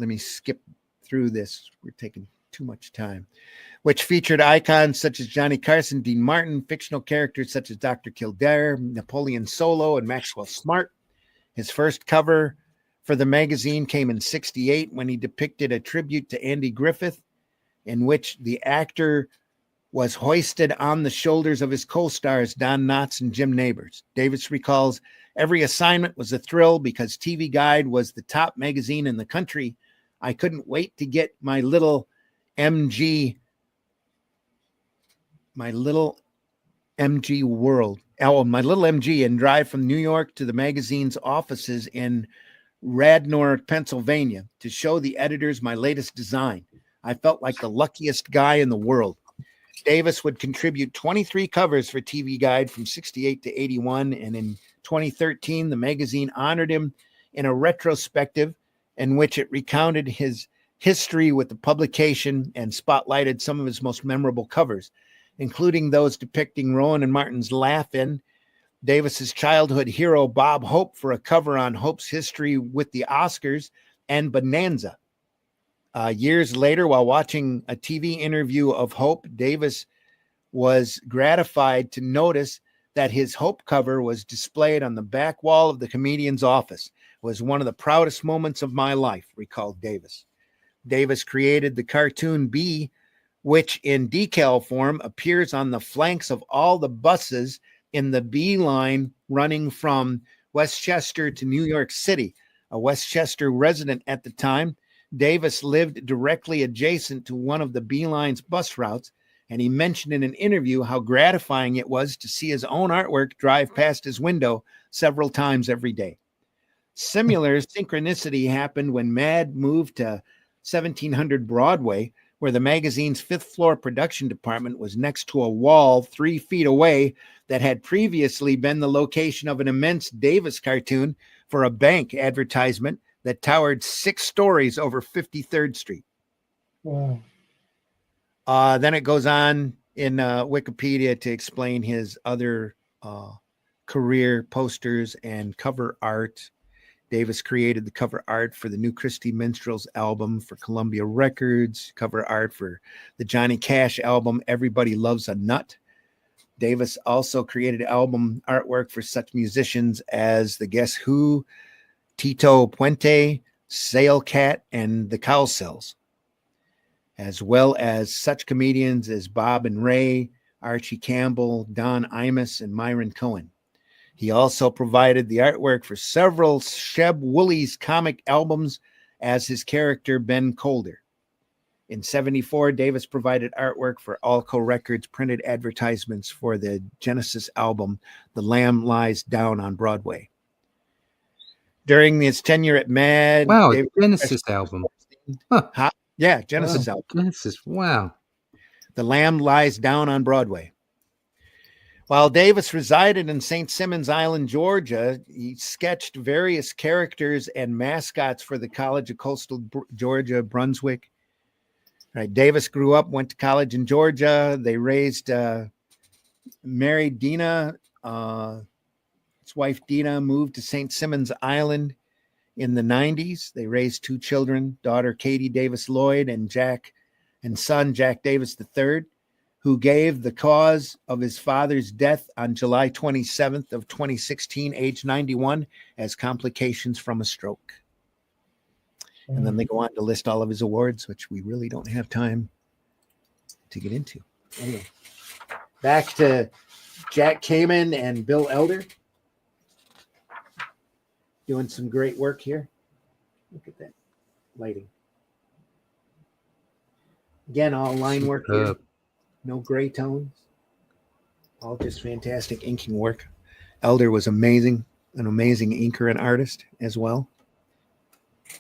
me skip through this. We're taking too much time. Which featured icons such as Johnny Carson, Dean Martin, fictional characters such as Dr. Kildare, Napoleon Solo, and Maxwell Smart. His first cover for the magazine came in 1968 when he depicted a tribute to Andy Griffith, in which the actor was hoisted on the shoulders of his co-stars Don Knotts and Jim Nabors. Davis recalls, every assignment was a thrill because TV Guide was the top magazine in the country. I couldn't wait to get my little MG world, my little MG, and drive from New York to the magazine's offices in Radnor, Pennsylvania, to show the editors my latest design. I felt like the luckiest guy in the world. Davis would contribute 23 covers for TV Guide from 1968 to 1981, and in 2013, the magazine honored him in a retrospective in which it recounted his history with the publication and spotlighted some of his most memorable covers, including those depicting Rowan and Martin's Laugh-In, Davis's childhood hero Bob Hope for a cover on Hope's history with the Oscars, and Bonanza. Years later, while watching a TV interview of Hope, Davis was gratified to notice that his Hope cover was displayed on the back wall of the comedian's office. It was one of the proudest moments of my life, recalled Davis. Davis created the cartoon Bee, which in decal form appears on the flanks of all the buses in the B line running from Westchester to New York City. A Westchester resident at the time, Davis lived directly adjacent to one of the B line's bus routes, and he mentioned in an interview how gratifying it was to see his own artwork drive past his window several times every day. Similar synchronicity happened when Mad moved to 1700 Broadway, where the magazine's fifth-floor production department was next to a wall 3 feet away that had previously been the location of an immense Davis cartoon for a bank advertisement that towered 6 stories over 53rd Street. Wow. Then it goes on in Wikipedia to explain his other career posters and cover art. Davis created the cover art for the New Christy Minstrels album for Columbia Records, cover art for the Johnny Cash album, Everybody Loves a Nut. Davis also created album artwork for such musicians as the Guess Who, Tito Puente, Sail Cat, and the Cowsills, as well as such comedians as Bob and Ray, Archie Campbell, Don Imus, and Myron Cohen. He also provided the artwork for several Sheb Wooley's comic albums as his character Ben Colder. In 1974, Davis provided artwork for Alco Records printed advertisements for the Genesis album, The Lamb Lies Down on Broadway. During his tenure at Mad... Wow, Genesis album. Huh. Yeah, Genesis album. Genesis, wow. The Lamb Lies Down on Broadway. While Davis resided in St. Simons Island, Georgia, he sketched various characters and mascots for the College of Coastal Georgia, Brunswick. Right, Davis grew up, went to college in Georgia. They married Dina. His wife Dina moved to St. Simons Island in the 90s. They raised 2 children, daughter Katie Davis Lloyd and son Jack Davis III, who gave the cause of his father's death on July 27th of 2016, age 91, as complications from a stroke. And then they go on to list all of his awards, which we really don't have time to get into. Anyway, back to Jack Kamen and Bill Elder doing some great work here. Look at that lighting. Again, all line work here. No gray tones. All just fantastic inking work. Elder was amazing, an amazing inker and artist as well.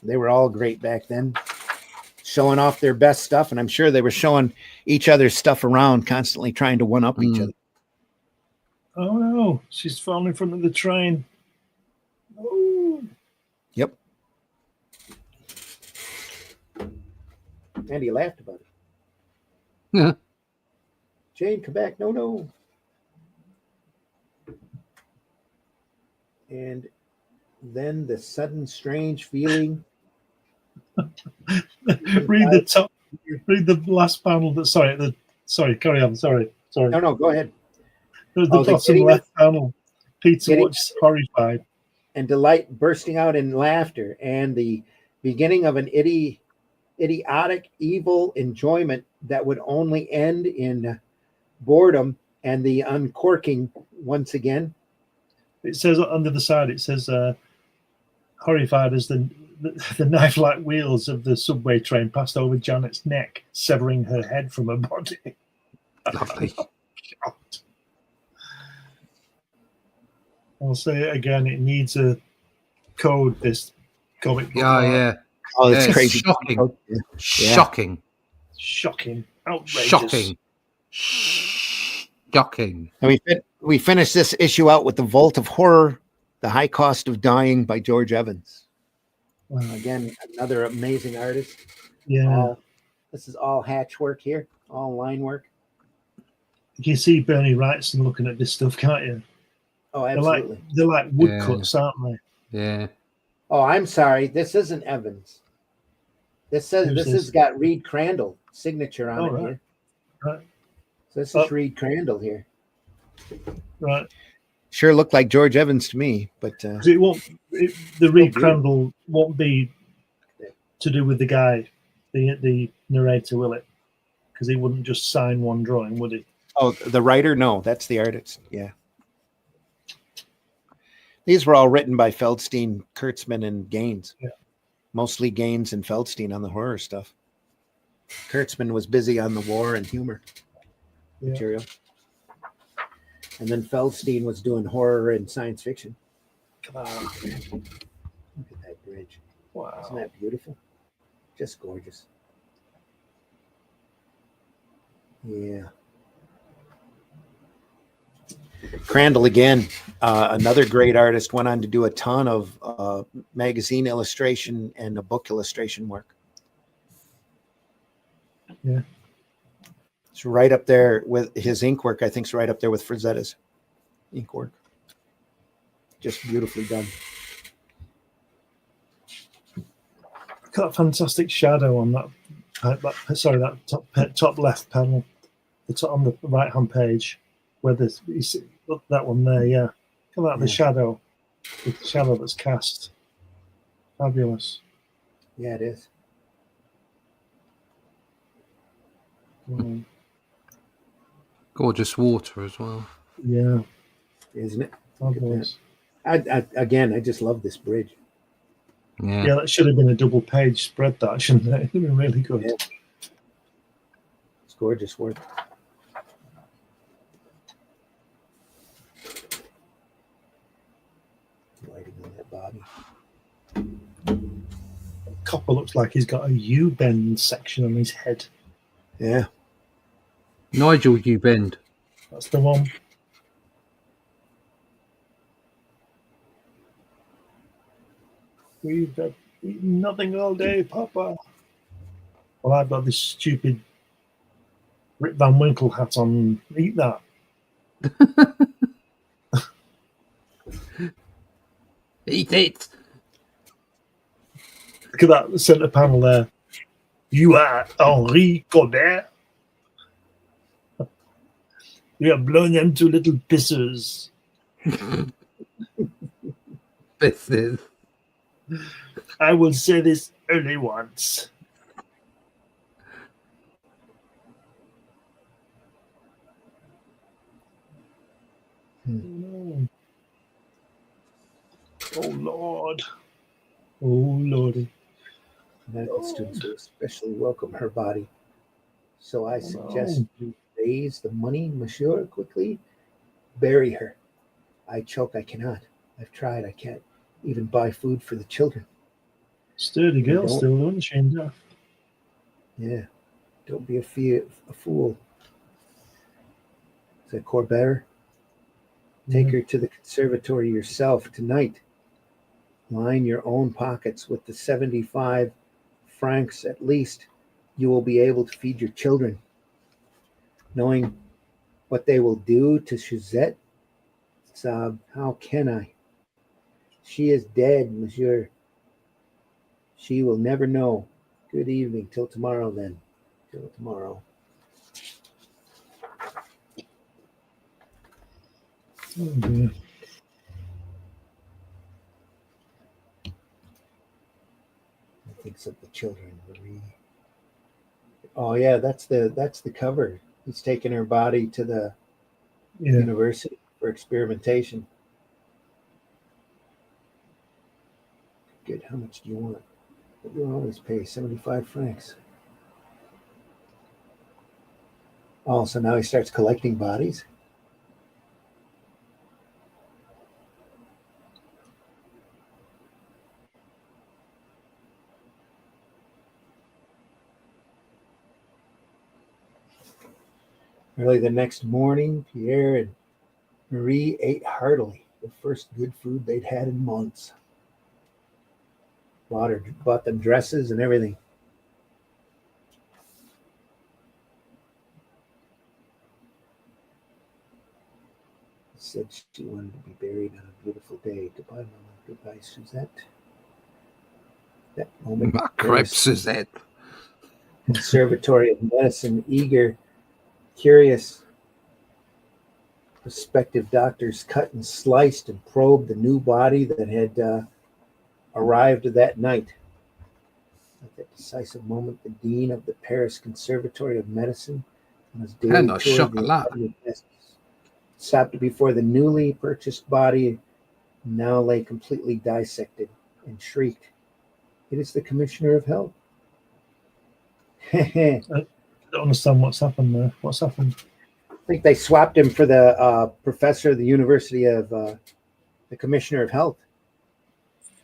They were all great back then, showing off their best stuff, and I'm sure they were showing each other's stuff around, constantly trying to one-up each other. Oh no, she's falling in front of the train. Oh. Yep. And he laughed about it. Yeah. Jane, come back. No. And then the sudden strange feeling. Read the last panel. Sorry, carry on. Sorry. No, go ahead. The bottom left panel. Peter watches horrified. And delight bursting out in laughter, and the beginning of an idiotic, evil enjoyment that would only end in boredom and the uncorking once again. It says under the side, it says horrified as the knife-like wheels of the subway train passed over Janet's neck, severing her head from her body. Lovely. I'll say it again, it needs a code, this comic book. Yeah. Oh, it's crazy. Shocking. Yeah. Shocking. Outrageous. Shocking. And we finished this issue out with The Vault of Horror, The High Cost of Dying by George Evans. Wow. Again, another amazing artist. Yeah. This is all hatch work here, all line work. You can see Bernie Wrightson looking at this stuff, can't you? Oh, absolutely. They're like woodcuts, aren't they? Yeah. Oh, I'm sorry. This isn't Evans. This has got Reed Crandall signature on it here. Right. So this is Reed Crandall here. Right. Sure looked like George Evans to me, but the Reed Crandall won't be to do with the guy, the narrator, will it? Because he wouldn't just sign one drawing, would he? Oh, the writer? No, that's the artist. Yeah. These were all written by Feldstein, Kurtzman, and Gaines. Yeah. Mostly Gaines and Feldstein on the horror stuff. Kurtzman was busy on the war and humor material. And then Feldstein was doing horror and science fiction. Come on. Look at that bridge. Wow. Isn't that beautiful? Just gorgeous. Yeah. Crandall again, another great artist, went on to do a ton of magazine illustration and book illustration work. Yeah. It's right up there with his ink work. I think it's right up there with Frazetta's ink work. Just beautifully done. Got a fantastic shadow on that top left panel. It's on the right hand page where look, that one there, yeah. Come out the shadow that's cast. Fabulous. Yeah, it is. Gorgeous water as well. Yeah. Isn't it? Fabulous. I just love this bridge. Yeah. That should have been a double page spread, that, shouldn't it? It would have been really good. Yeah. It's gorgeous work. Lighting on that body. Copper looks like he's got a U-bend section on his head. Yeah. Nigel U-bend. That's the one. We've eaten nothing all day, Papa. Well, I've got this stupid Rip Van Winkle hat on. Eat that. Eat it. Look at that centre panel there. You are Henri Coder. You have blown them to little pissers. Pisses. I will say this only once. Oh Lord. Oh Lordy. Medical students will especially welcome her body. So I suggest no. you raise the money, monsieur, quickly. Bury her. I choke, I cannot. I've tried, I can't even buy food for the children. Sturdy You girl don't- still, isn't she? In death? Yeah, don't be a fool. Said Corbett. Take her to the conservatory yourself tonight. Line your own pockets with the 75 francs at least. You will be able to feed your children. Knowing what they will do to Suzette, sobbed, how can I? She is dead, monsieur. She will never know. Good evening. Till tomorrow, then. Till tomorrow. Oh dear. I think of the children. Marie. Oh yeah, that's the cover. He's taking her body to the Yeah. university for experimentation. Good. How much do you want? You always pay 75 francs. Oh, so now he starts collecting bodies? Early the next morning, Pierre and Marie ate heartily, the first good food they'd had in months. Bought them dresses and everything. Said she wanted to be buried on a beautiful day. Goodbye, Mama. Goodbye, Suzette. That moment, Crêpe Suzette. Conservatory of Medicine, eager, curious, prospective doctors cut and sliced and probed the new body that had arrived that night. At that decisive moment, the dean of the Paris Conservatory of Medicine, on his daily And tour a of the chocolat. Academy of Medicine, stopped before the newly purchased body, now lay completely dissected, and shrieked, "It is the Commissioner of Health." I I don't understand what's happened there. What's happened? think they swapped him for the professor of the University of the Commissioner of Health.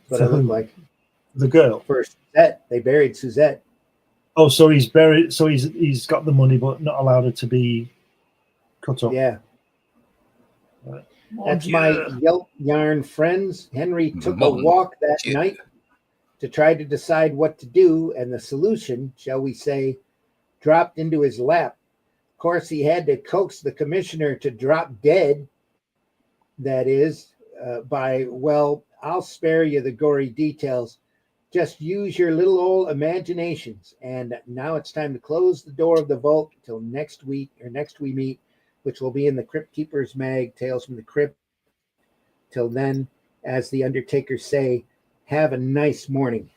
That's what For it looked who? like. The girl. For Suzette, they buried Suzette. Oh, so he's buried. So he's got the money, but not allowed her to be cut up. Yeah, Right. that's my Yelp yarn friends. Henry took a Mon walk that Dieu. night to try to decide what to do, and the solution, shall we say, dropped into his lap. Of course, he had to coax the commissioner to drop dead. That is, by, well, I'll spare you the gory details. Just use your little old imaginations. And now it's time to close the door of the vault until next week, or next we meet, which will be in the Crypt Keepers mag, Tales from the Crypt. Till then, as the Undertakers say, have a nice morning.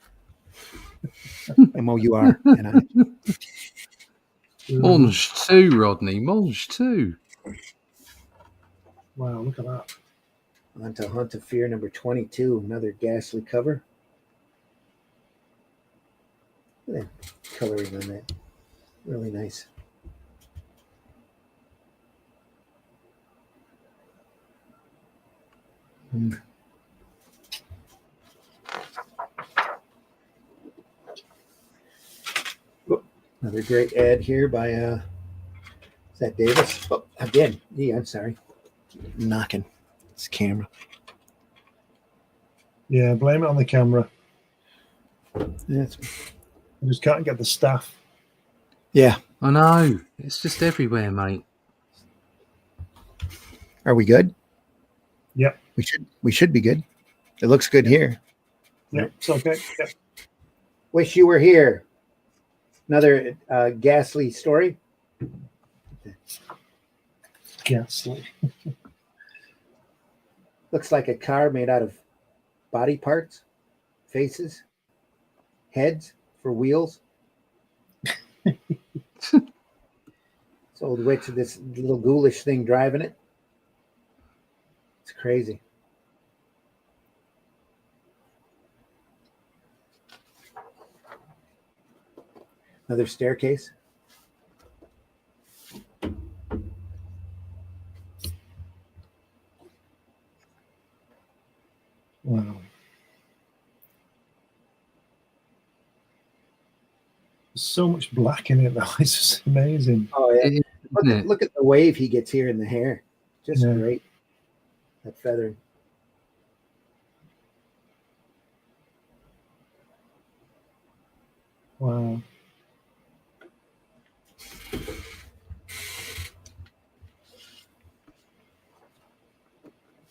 MOUR. Mange too, Rodney. Mange too. Wow, look at that. On to Hunt of Fear number 22, another ghastly cover. Look at that coloring on that. Really nice. Another great ad here by is that Davis? Oh, again. Yeah, I'm sorry. Knocking. It's camera. Yeah, blame it on the camera. That's I just can't get the staff. yeah. I know. It's just everywhere, mate. Are we good? Yep. We should be good. It looks good here. Yep. It's okay. Yep. Wish you were here. Another ghastly story. Ghastly. Looks like a car made out of body parts, faces, heads for wheels. This old witch, this little ghoulish thing driving it. crazy. Another staircase. Wow. There's so much black in it though. It's just amazing. Oh yeah. It- Look isn't at, it? look at the wave he gets here in the hair. Just Yeah. great. That feathering. Wow.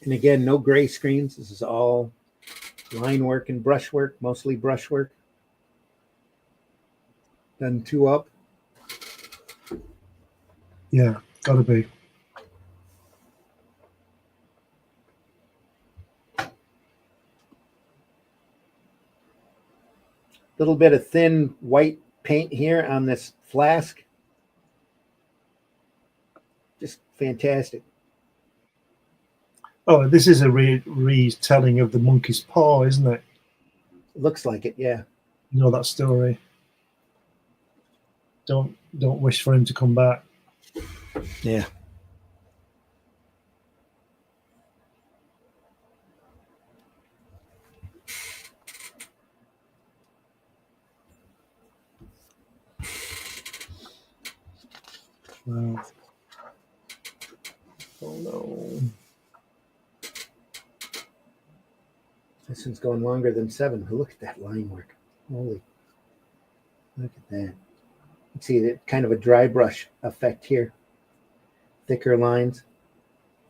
And again, no gray screens. This is all line work and brush work, mostly brush work. Done 2 up. Yeah, gotta be. Little bit of thin white paint here on this flask. Just fantastic. Oh, this is a retelling of the monkey's paw, isn't it? Looks like it, yeah. You know that story. Don't wish for him to come back. Yeah. Wow. Oh no. This one's going longer than 7. Look at that line work. Holy. Look at that. You see that kind of a dry brush effect here. Thicker lines.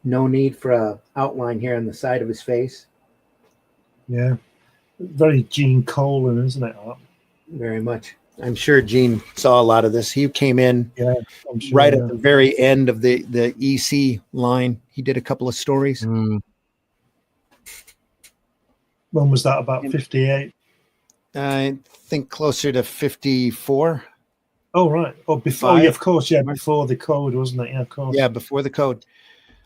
No need for a outline here on the side of his face. Yeah. Very Gene Colan, isn't it? Very much. I'm sure Gene saw a lot of this. He came in Yeah, I'm sure. right at the very end of the EC line. He did a couple of stories. Mm. When was that? About 58? I think closer to 54. Oh, right. Oh, before, yeah, of course, yeah, before the code, wasn't it? Yeah, of course. Yeah, before the code.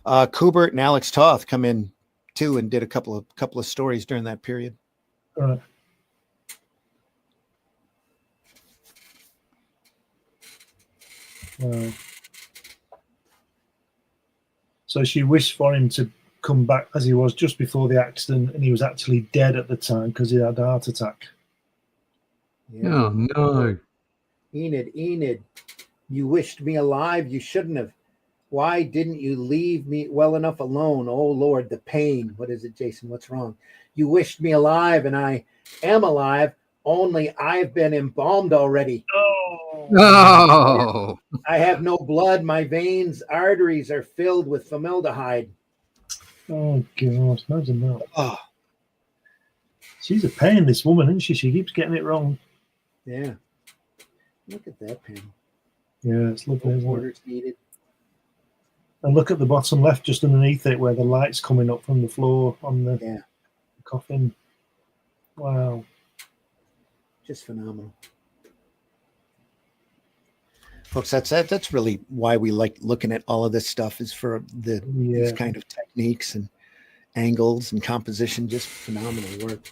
Kubert and Alex Toth come in too and did a couple of stories during that period. Right. Wow. So she wished for him to come back as he was just before the accident, and he was actually dead at the time because he had a heart attack. Yeah. Oh no. Enid, you wished me alive. You shouldn't have. Why didn't you leave me well enough alone? Oh, Lord, the pain. What is it, Jason? What's wrong? You wished me alive, and I am alive, only I've been embalmed already. Oh. I have no blood. My veins, arteries are filled with formaldehyde. Oh, God. Imagine that. Oh, She's a pain, this woman, isn't she? She keeps getting it wrong. yeah. Look at that panel. Yeah, it's lovely. No Isn't it? orders needed. And look at the bottom left, just underneath it, where the light's coming up from the floor on the coffin. Wow. Just phenomenal. Folks, that's really why we like looking at all of this stuff, is for these kind of techniques and angles and composition. Just phenomenal work.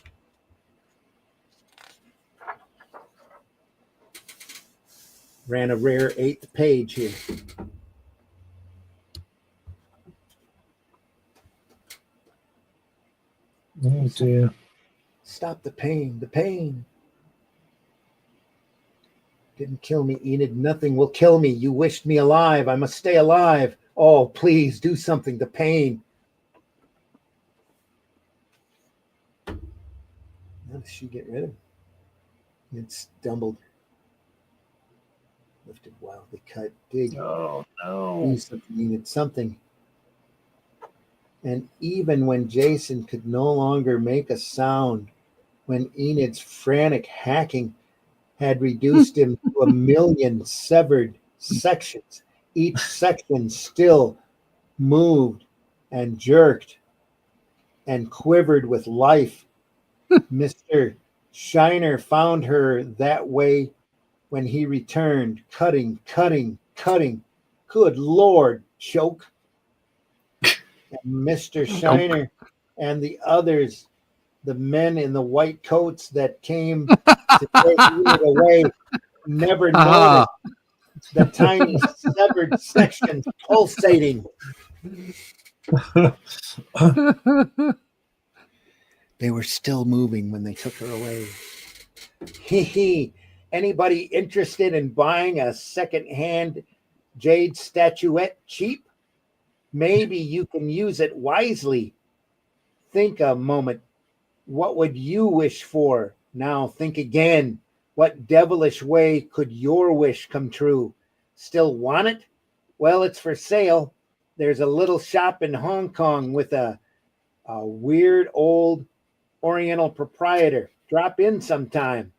Ran a rare 8th page here. Oh dear. Stop the pain. The pain. Didn't kill me, Enid. Nothing will kill me. You wished me alive. I must stay alive. Oh, please do something. The pain. How does she get rid of him? It stumbled. Lifted wildly, cut, dig. Oh no. Do something, Enid. Something. And even when Jason could no longer make a sound, when Enid's frantic hacking had reduced him to 1,000,000 severed sections, each section still moved and jerked and quivered with life. Mr. Shiner found her that way when he returned, cutting. Good Lord, choke. Mr. Shiner and the others, the men in the white coats that came to take it away, never noticed the tiny severed sections pulsating. They were still moving when they took her away. Hee hee. Anybody interested in buying a second-hand jade statuette cheap? Maybe you can use it wisely. Think a moment. What would you wish for? Now think again. What devilish way could your wish come true? Still want it? Well, it's for sale. There's a little shop in Hong Kong with a weird old Oriental proprietor. Drop in sometime.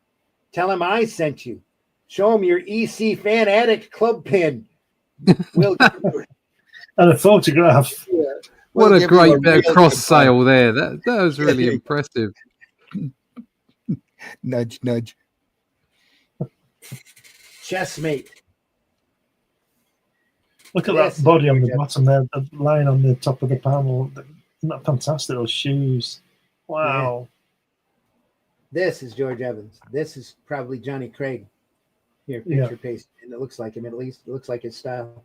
Tell him I sent you. Show him your EC Fan Addict Club pin. We'll And a photograph. What a great bit of cross sale there. That was really impressive. Nudge, nudge. Chessmate. Look at that body on the bottom there, lying on the top of the panel. Isn't that fantastic? Those shoes. Wow. Yeah. This is George Evans. This is probably Johnny Craig. Here, picture paste. And it looks like him, at least. It looks like his style.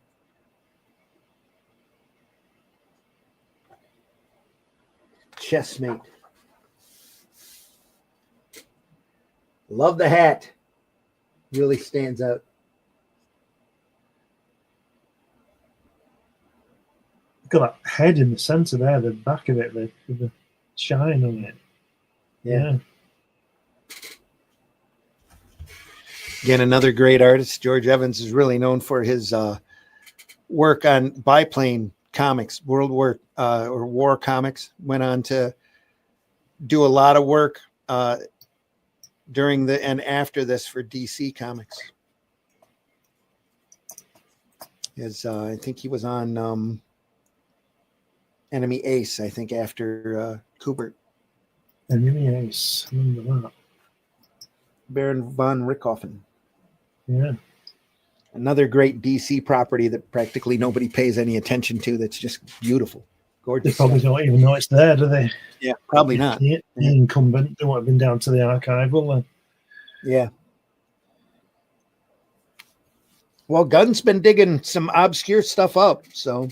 Chessmate. Love the hat. Really stands out. Look at that head in the center there, the back of it, the shine on it. Yeah. Again, another great artist. George Evans is really known for his work on biplane comics, World War or war comics. Went on to do a lot of work during and after this for DC Comics. I think he was on Enemy Ace, I think, after Kubert. Enemy Ace, I remember that. Baron von Richthofen. Yeah. Another great DC property that practically nobody pays any attention to. That's just beautiful. Gorgeous. They probably don't even know it's there, do they? Yeah, probably not. The incumbent, they won't have been down to the archive, will they? Yeah. Well, Gunn's been digging some obscure stuff up, so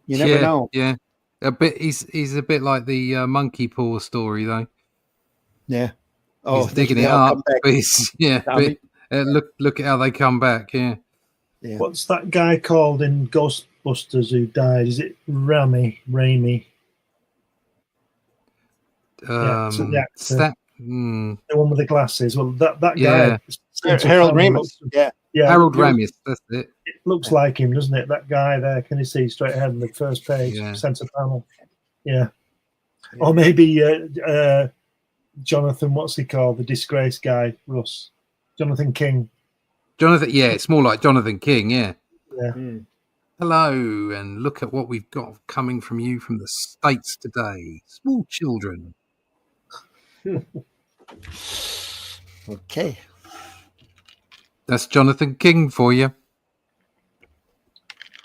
you never know. Yeah, a bit. He's a bit like the monkey paw story, though. Yeah. Oh, he's digging it up. Look at how they come back. Yeah. What's that guy called in Ghostbusters who died? Is it Raimi? The one with the glasses. Well, that guy. Harold Ramis. Yeah, Harold Ramis. That's it. It looks like him, doesn't it? That guy there. Can you see straight ahead in the first page, center panel? Yeah. Or maybe Jonathan. What's he called? The disgrace guy, Russ. Jonathan King. Yeah, it's more like Jonathan King. Yeah. Yeah. Hello, and look at what we've got coming from you from the States today. Small children. Okay. That's Jonathan King for you.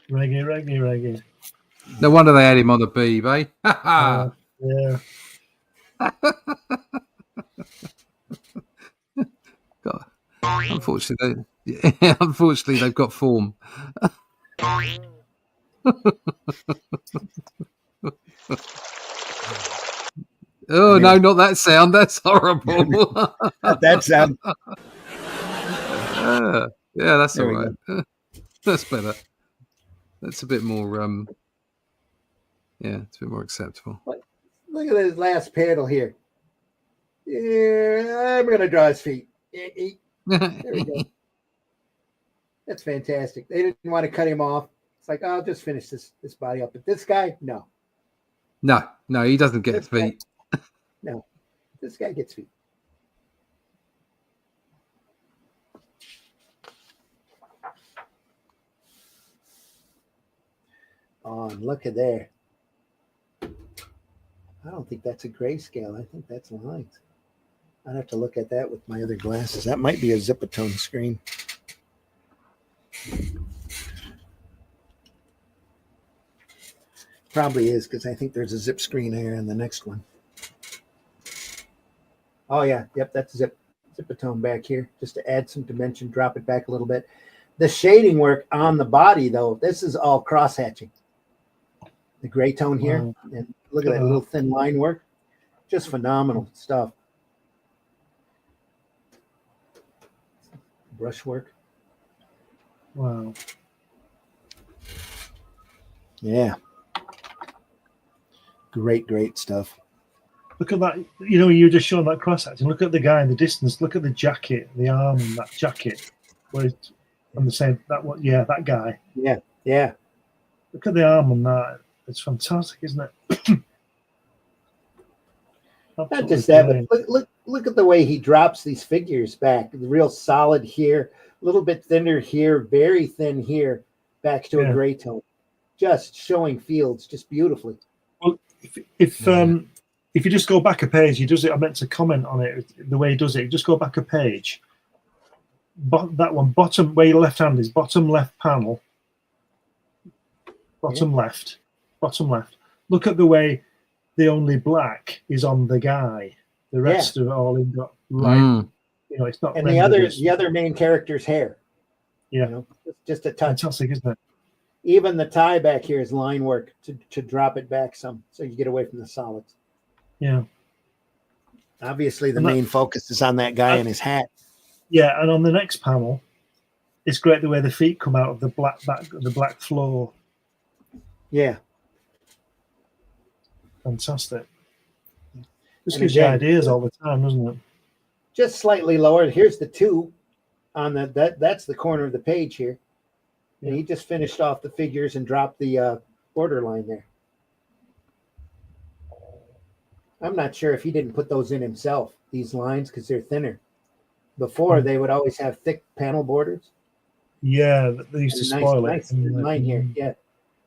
Reggae. No wonder they had him on the beeb, eh? Yeah. God. Unfortunately, they've got form. Oh, no, not that sound. That's horrible. That sound. Yeah, that's all right. That's better. That's a bit more, it's a bit more acceptable. Look at this last panel here. Yeah, I'm going to draw his feet. There we go. That's fantastic. They didn't want to cut him off. It's like, I'll just finish this body up. But this guy, no. No, he doesn't get feet. No, this guy gets feet. Oh, and look at there. I don't think that's a grayscale. I think that's lines. I'd have to look at that with my other glasses. That might be a Zipatone screen. Probably is, because I think there's a zip screen here in the next one. Oh yeah, yep, that's zipatone back here, just to add some dimension, drop it back a little bit. The shading work on the body, though, this is all cross hatching. The gray tone here, Wow. and look at that little thin line work. Just phenomenal stuff. Brushwork. Wow. Yeah. Great stuff. Look at that. You know, you were just showing that cross hatching. Look at the guy in the distance. Look at the jacket, the arm on that jacket. Where I'm the same. That one, yeah, that guy. Yeah. Look at the arm on that. It's fantastic, isn't it? Not just that, but look at the way he drops these figures back. Real solid here, a little bit thinner here, very thin here, back to a gray tone. Just showing fields just beautifully. Well, if you just go back a page, he does it. I meant to comment on it. The way he does it, just go back a page. That one, bottom where your left hand is, bottom left panel. Bottom left. Look at the way the only black is on the guy. The rest of it all in got light. You know, it's not. And the other main character's hair. Yeah, you know, just a touch. Fantastic, isn't it? Even the tie back here is line work to drop it back some, so you get away from the solids. Yeah. Obviously, the main focus is on that guy and his hat. Yeah, and on the next panel, it's great the way the feet come out of the black floor. Yeah. Fantastic. This gives you ideas all the time, doesn't it? Just slightly lower. Here's the 2 on that's the corner of the page here. And he just finished off the figures and dropped the border line there. I'm not sure if he didn't put those in himself, these lines, because they're thinner. Before, they would always have thick panel borders. Yeah, they used to spoil it. Nice line here, yeah.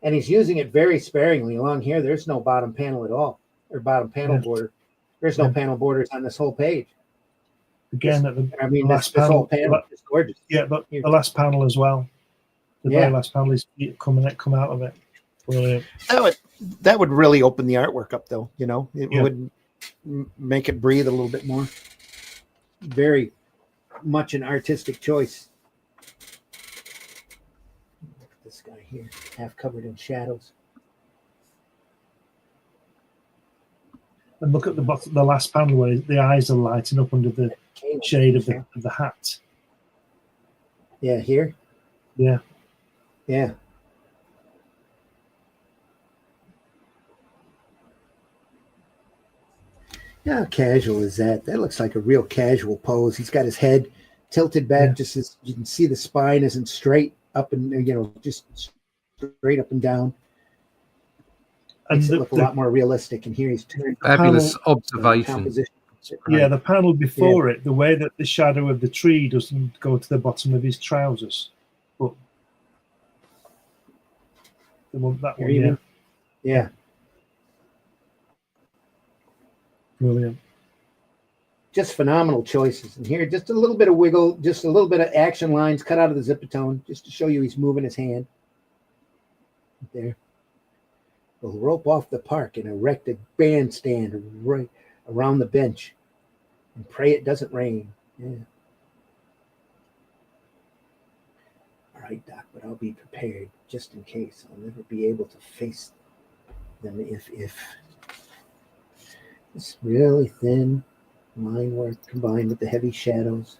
And he's using it very sparingly. Along here, there's no bottom panel at all, or bottom panel border. There's no panel borders on this whole page. Again, the last panel, whole panel is gorgeous. Yeah, but the last panel as well. The very last panel is come out of it. Brilliant. That would really open the artwork up, though. You know, it would make it breathe a little bit more. Very much an artistic choice. Look at this guy here, half covered in shadows. And look at the last panel where the eyes are lighting up under the shade of the hat. Yeah, here. Yeah. Yeah. How casual is that? That looks like a real casual pose. He's got his head tilted back, just as you can see the spine isn't straight up and, just straight up and down. Makes it look a lot more realistic. And here he's turned. Fabulous observation. Yeah, the panel before it, the way that the shadow of the tree doesn't go to the bottom of his trousers, but that one, yeah. Brilliant. Just phenomenal choices. And here, just a little bit of wiggle, just a little bit of action lines cut out of the zipatone, just to show you he's moving his hand. There. We'll rope off the park and erect a bandstand right around the bench and pray it doesn't rain. Yeah. All right, Doc, but I'll be prepared just in case. I'll never be able to face them if it's really thin line work combined with the heavy shadows.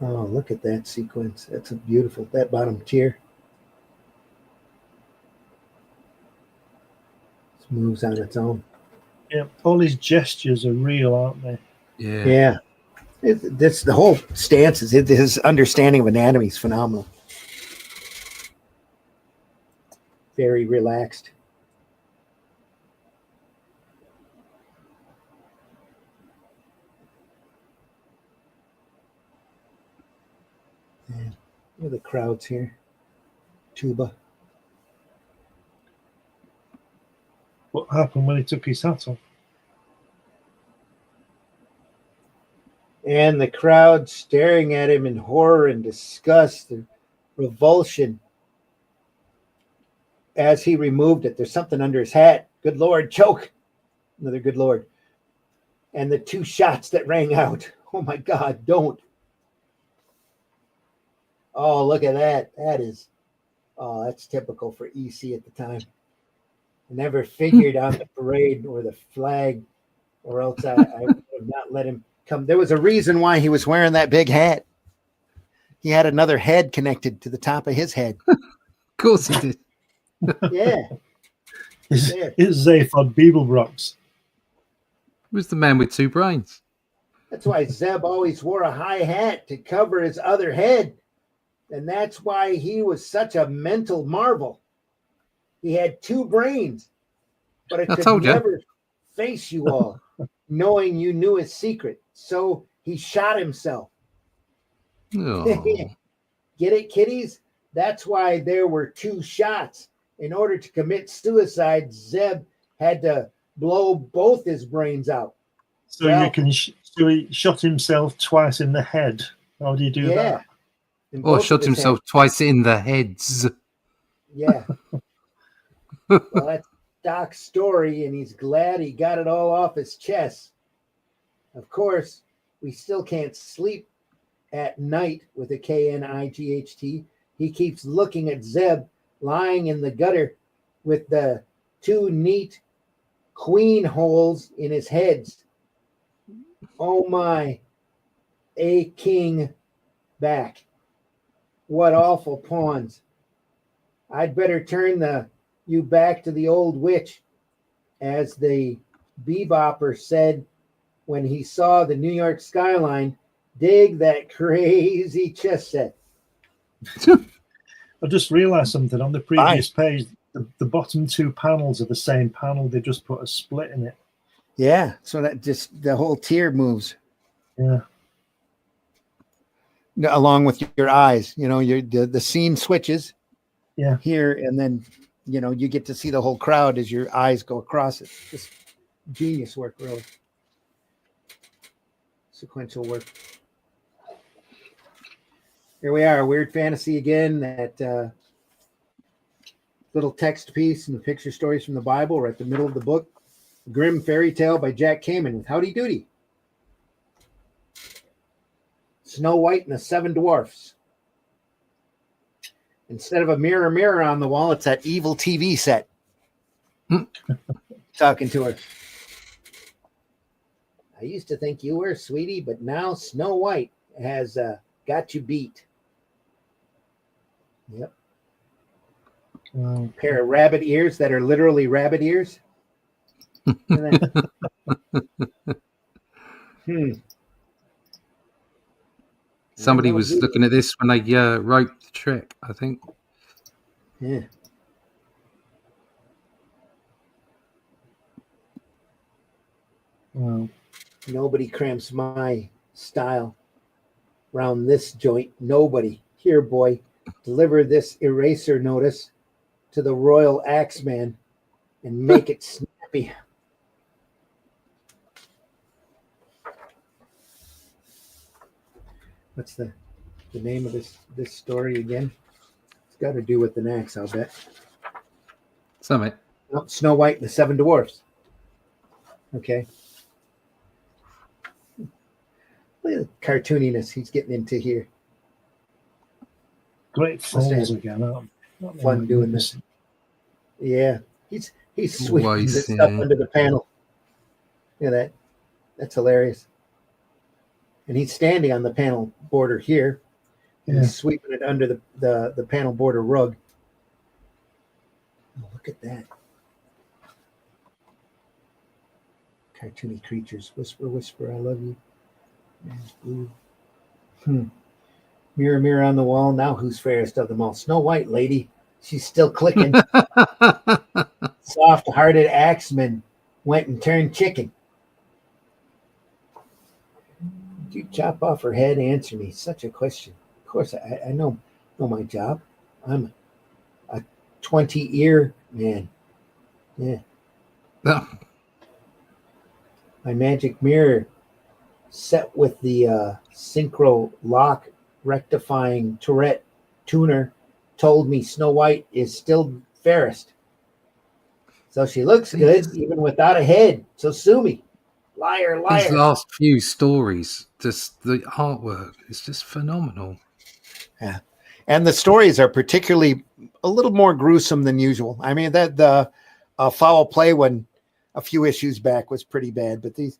Oh, look at that sequence. That's a beautiful, that bottom tier. It moves on its own. Yeah, all his gestures are real, aren't they? Yeah. Yeah. The whole stance is his understanding of anatomy is phenomenal. Very relaxed. Yeah. Look at the crowds here. Tuba. What happened when he took his hat off? and the crowd staring at him in horror and disgust and revulsion as he removed it. There's something under his hat. Good Lord, choke. Another good Lord. And the 2 shots that rang out. Oh my God, don't. Oh, look at that. That's typical for EC at the time. I never figured on the parade or the flag, or else I would have not let him come. There was a reason why he was wearing that big hat. He had another head connected to the top of his head. Of course he did. Yeah. It's Yeah. Zaphod Beeblebrox. Who's the man with 2 brains? That's why Zeb always wore a high hat to cover his other head. And that's why he was such a mental marvel. He had 2 brains, but it I could told you. never face you all, knowing you knew his secret. So he shot himself. Oh. Get it, kiddies? That's why there were 2 shots. In order to commit suicide, Zeb had to blow both his brains out. So Well- you can. So he shot himself twice in the head. How do you do that? In Or both of shot his himself twice in the heads. heads. Yeah. Well, that's Doc's story, and he's glad he got it all off his chest. Of course, we still can't sleep at night with a Knight. He keeps looking at Zeb lying in the gutter with the 2 neat queen holes in his heads. Oh my, a king back. What awful pawns. I'd better turn you back to the old witch, as the bebopper said when he saw the New York skyline. Dig that crazy chess set. I just realised something on the previous page. The bottom 2 panels are the same panel. They just put a split in it. Yeah, so that just the whole tier moves. Yeah. Along with your eyes, the scene switches. Yeah. Here, and then you get to see the whole crowd as your eyes go across it. Just genius work, really. Sequential work. Here we are, Weird Fantasy again. That little text piece and the picture stories from the Bible right at the middle of the book. Grim Fairy Tale by Jack Kamen with Howdy Doody. Snow White and the 7 Dwarfs. Instead of a mirror, mirror on the wall, it's that evil TV set. Talking to her. I used to think you were, sweetie, but now Snow White has got you beat. Yep. Pair of rabbit ears that are literally rabbit ears. Somebody was looking at this when they wrote the trick, I think. Yeah. Wow. Nobody cramps my style around this joint. Nobody. Here, boy, deliver this eraser notice to the Royal Axeman and make it snappy. What's the name of this story again? It's got to do with an axe, I'll bet. Something. Oh, Snow White and the 7 Dwarfs. Okay. Look at the cartooniness he's getting into here. Great falls again. Fun doing this. Yeah. He's sweeping Wise, this stuff under the panel. Look at that. That's hilarious. And he's standing on the panel border here. And he's sweeping it under the panel border rug. Oh, look at that. Cartoony creatures. Whisper, whisper, I love you. Blue. Mirror, mirror on the wall. Now who's fairest of them all? Snow White, lady. She's still clicking. Soft-hearted axeman went and turned chicken. Did you chop off her head? Answer me. Such a question. Of course, I know my job. I'm a 20-ear man. Yeah. My magic mirror set with the synchro lock rectifying Tourette tuner told me Snow White is still fairest. So she looks good even without a head. So sue me. Liar, These liar. last few stories, just the artwork is just phenomenal. Yeah. And the stories are particularly a little more gruesome than usual. I mean, that the foul play one a few issues back was pretty bad, but these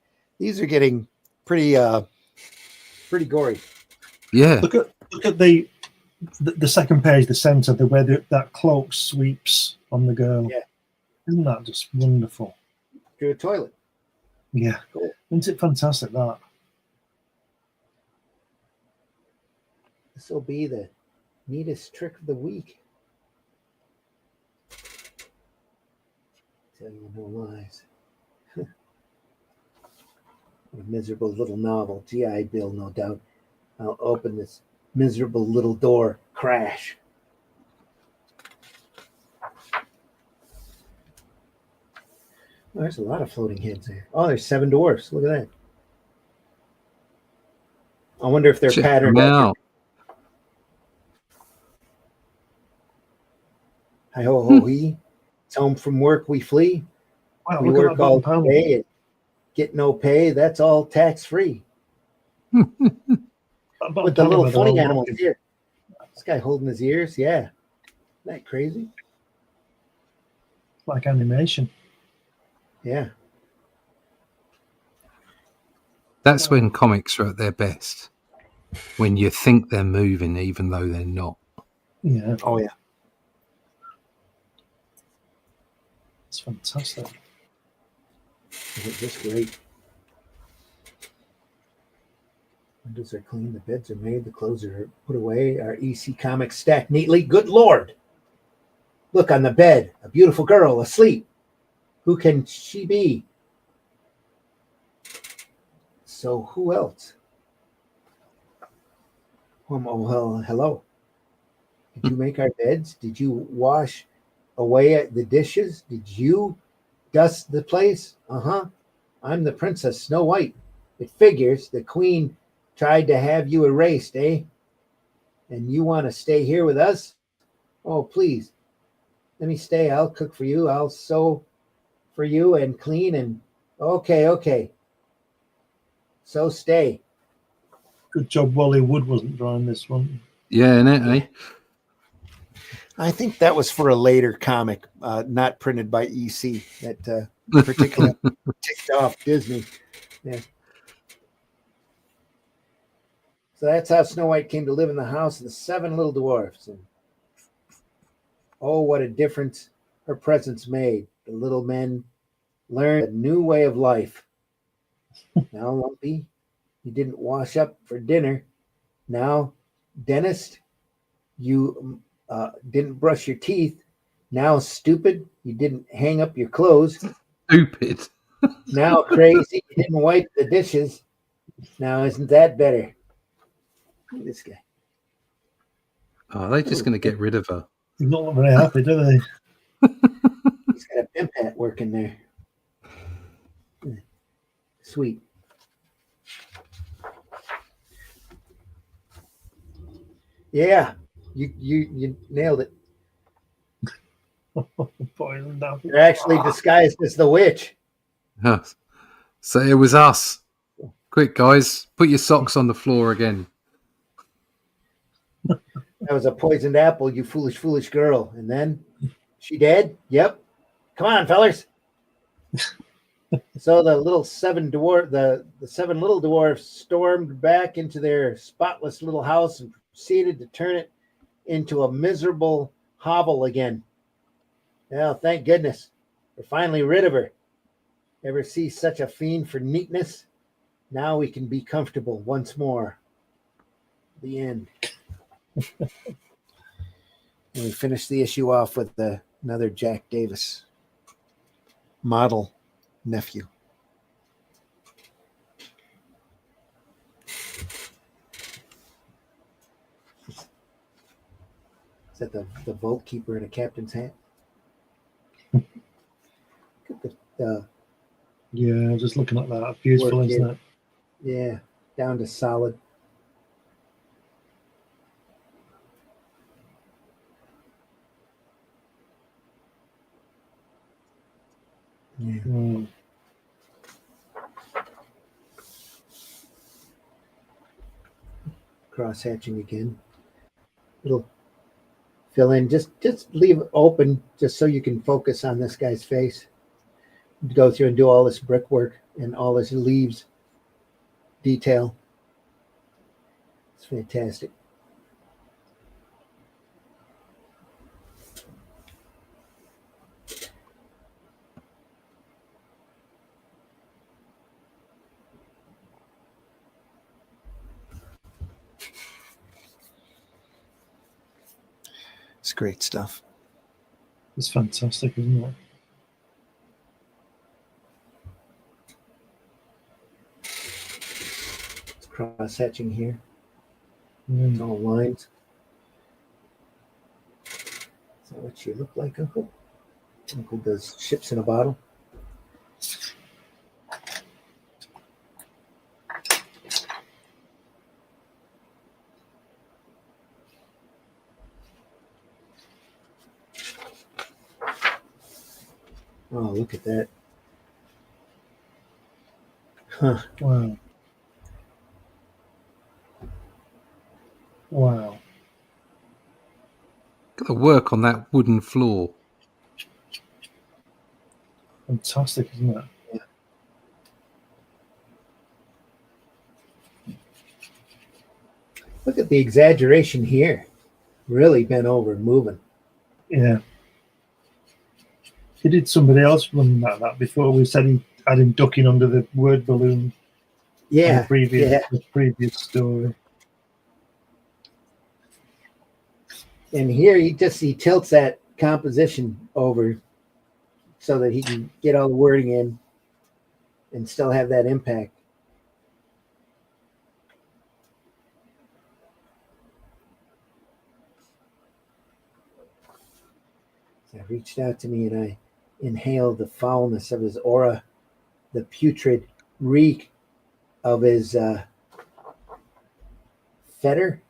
are getting pretty gory. Yeah. Look at the second page, the center, the way that cloak sweeps on the girl. Yeah. Isn't that just wonderful? Through a toilet. Yeah. Cool. Isn't it fantastic, that? This will be the neatest trick of the week. Tell you no lies. A miserable little novel. G.I. Bill, no doubt. I'll open this miserable little door. Crash. Oh, there's a lot of floating heads there. Oh, there's 7 dwarfs. Look at that. I wonder if they're Check patterned. them out. Hi ho ho he. It's home from work we flee. Wow, We look work at that all bottom panel. day and get no pay. That's all tax free. That bottom With the panel little where they're funny all animals walking. here. This guy holding his ears. Yeah. Isn't that crazy? Like animation. Yeah. That's when comics are at their best. When you think they're moving, even though they're not. Yeah, Oh, yeah. it's fantastic. It's just great. Windows are clean. The beds are made. The clothes are put away. Our EC comics stacked neatly. Good Lord. Look on the bed. A beautiful girl asleep. Who can she be? So who else? Oh, well, hello. Did you make our beds? Did you wash away at the dishes? Did you dust the place? Uh-huh. I'm the Princess Snow White. It figures the queen tried to have you erased, eh? And you want to stay here with us? Oh, please. Let me stay. I'll cook for you. I'll sew for you and clean and... Okay. So stay. Good job Wally Wood wasn't drawing this one. Yeah, innit, eh? I think that was for a later comic, not printed by EC. That particularly ticked off Disney. Yeah. So that's how Snow White came to live in the house of the 7 little dwarfs. And oh, what a difference her presence made. The little men learned a new way of life. Now, Lumpy, you didn't wash up for dinner. Now, dentist, you didn't brush your teeth. Now, stupid, you didn't hang up your clothes. Stupid. Now, crazy, you didn't wipe the dishes. Now, isn't that better? Look at this guy. Oh, they're just going to get rid of her. They're not very happy, do they? He's got a pimp hat working there. Sweet. Yeah, you nailed it. Poison down. You're actually disguised as the witch. So it was us. Quick, guys, put your socks on the floor again. That was a poisoned apple, you foolish, foolish girl. And then she dead? Yep. Come on, fellers. So the little 7 dwarf, the 7 little dwarfs stormed back into their spotless little house and proceeded to turn it into a miserable hovel again. Well, thank goodness. We're finally rid of her. Ever see such a fiend for neatness? Now we can be comfortable once more. The end. And we finish the issue off with another Jack Davis model nephew. Is that the vault keeper in a captain's hat? Look at the Yeah, just looking at that. Beautiful, Work isn't it. it? Yeah, down to solid. Yeah. Mm. Cross hatching again. It'll fill in. Just leave it open just so you can focus on this guy's face. Go through and do all this brickwork and all this leaves detail. It's fantastic. It's great stuff. It's fantastic, isn't it? It's cross hatching here. Mm. It's all lines. Is that what you look like, Uncle? Uncle does ships in a bottle. Oh, look at that. Huh. Wow. Wow. Look at the work on that wooden floor. Fantastic, isn't it? Look at the exaggeration here. Really bent over, moving. Yeah. He did somebody else running like that before. We said he had him ducking under the word balloon on Yeah. the previous story. And here he tilts that composition over so that he can get all the wording in and still have that impact. So I reached out to me and I inhaled the foulness of his aura, the putrid reek of his fetter,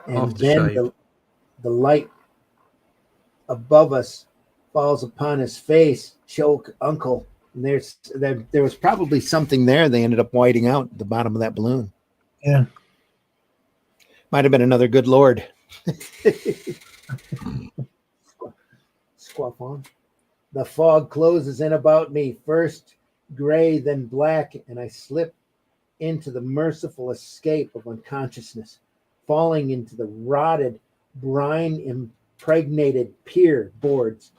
and then Aftershave. the light above us falls upon his face. Choke, Uncle. And there was probably something there. They ended up whiting out at the bottom of that balloon. Yeah. Might have been another good lord. Squaff on. The fog closes in about me, first gray, then black, and I slip into the merciful escape of unconsciousness, falling into the rotted, brine-impregnated pier boards.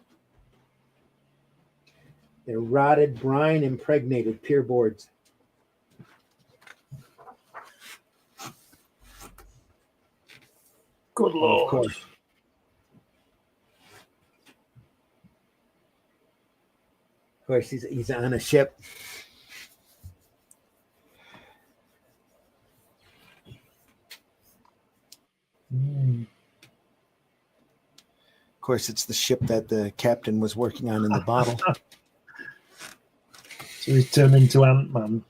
They're rotted, brine-impregnated pier boards. Good Lord. Of course. Of course, he's on a ship. Mm. Of course, it's the ship that the captain was working on in the bottle. So he's turned into Ant-Man.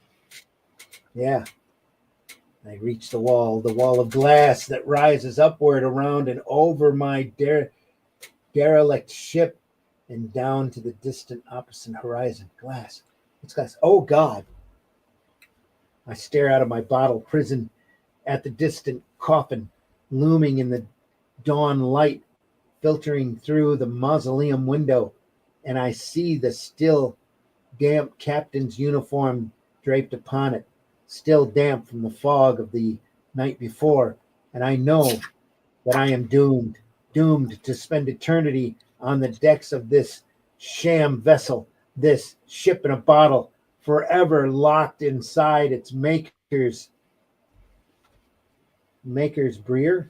Yeah. I reach the wall of glass that rises upward around and over my derelict ship and down to the distant opposite horizon. Glass. It's glass. Oh, God. I stare out of my bottle prison at the distant coffin looming in the dawn light filtering through the mausoleum window, and I see the still damp captain's uniform draped upon it, still damp from the fog of the night before, and I know that I am doomed to spend eternity on the decks of this sham vessel, this ship in a bottle, forever locked inside its maker's breer.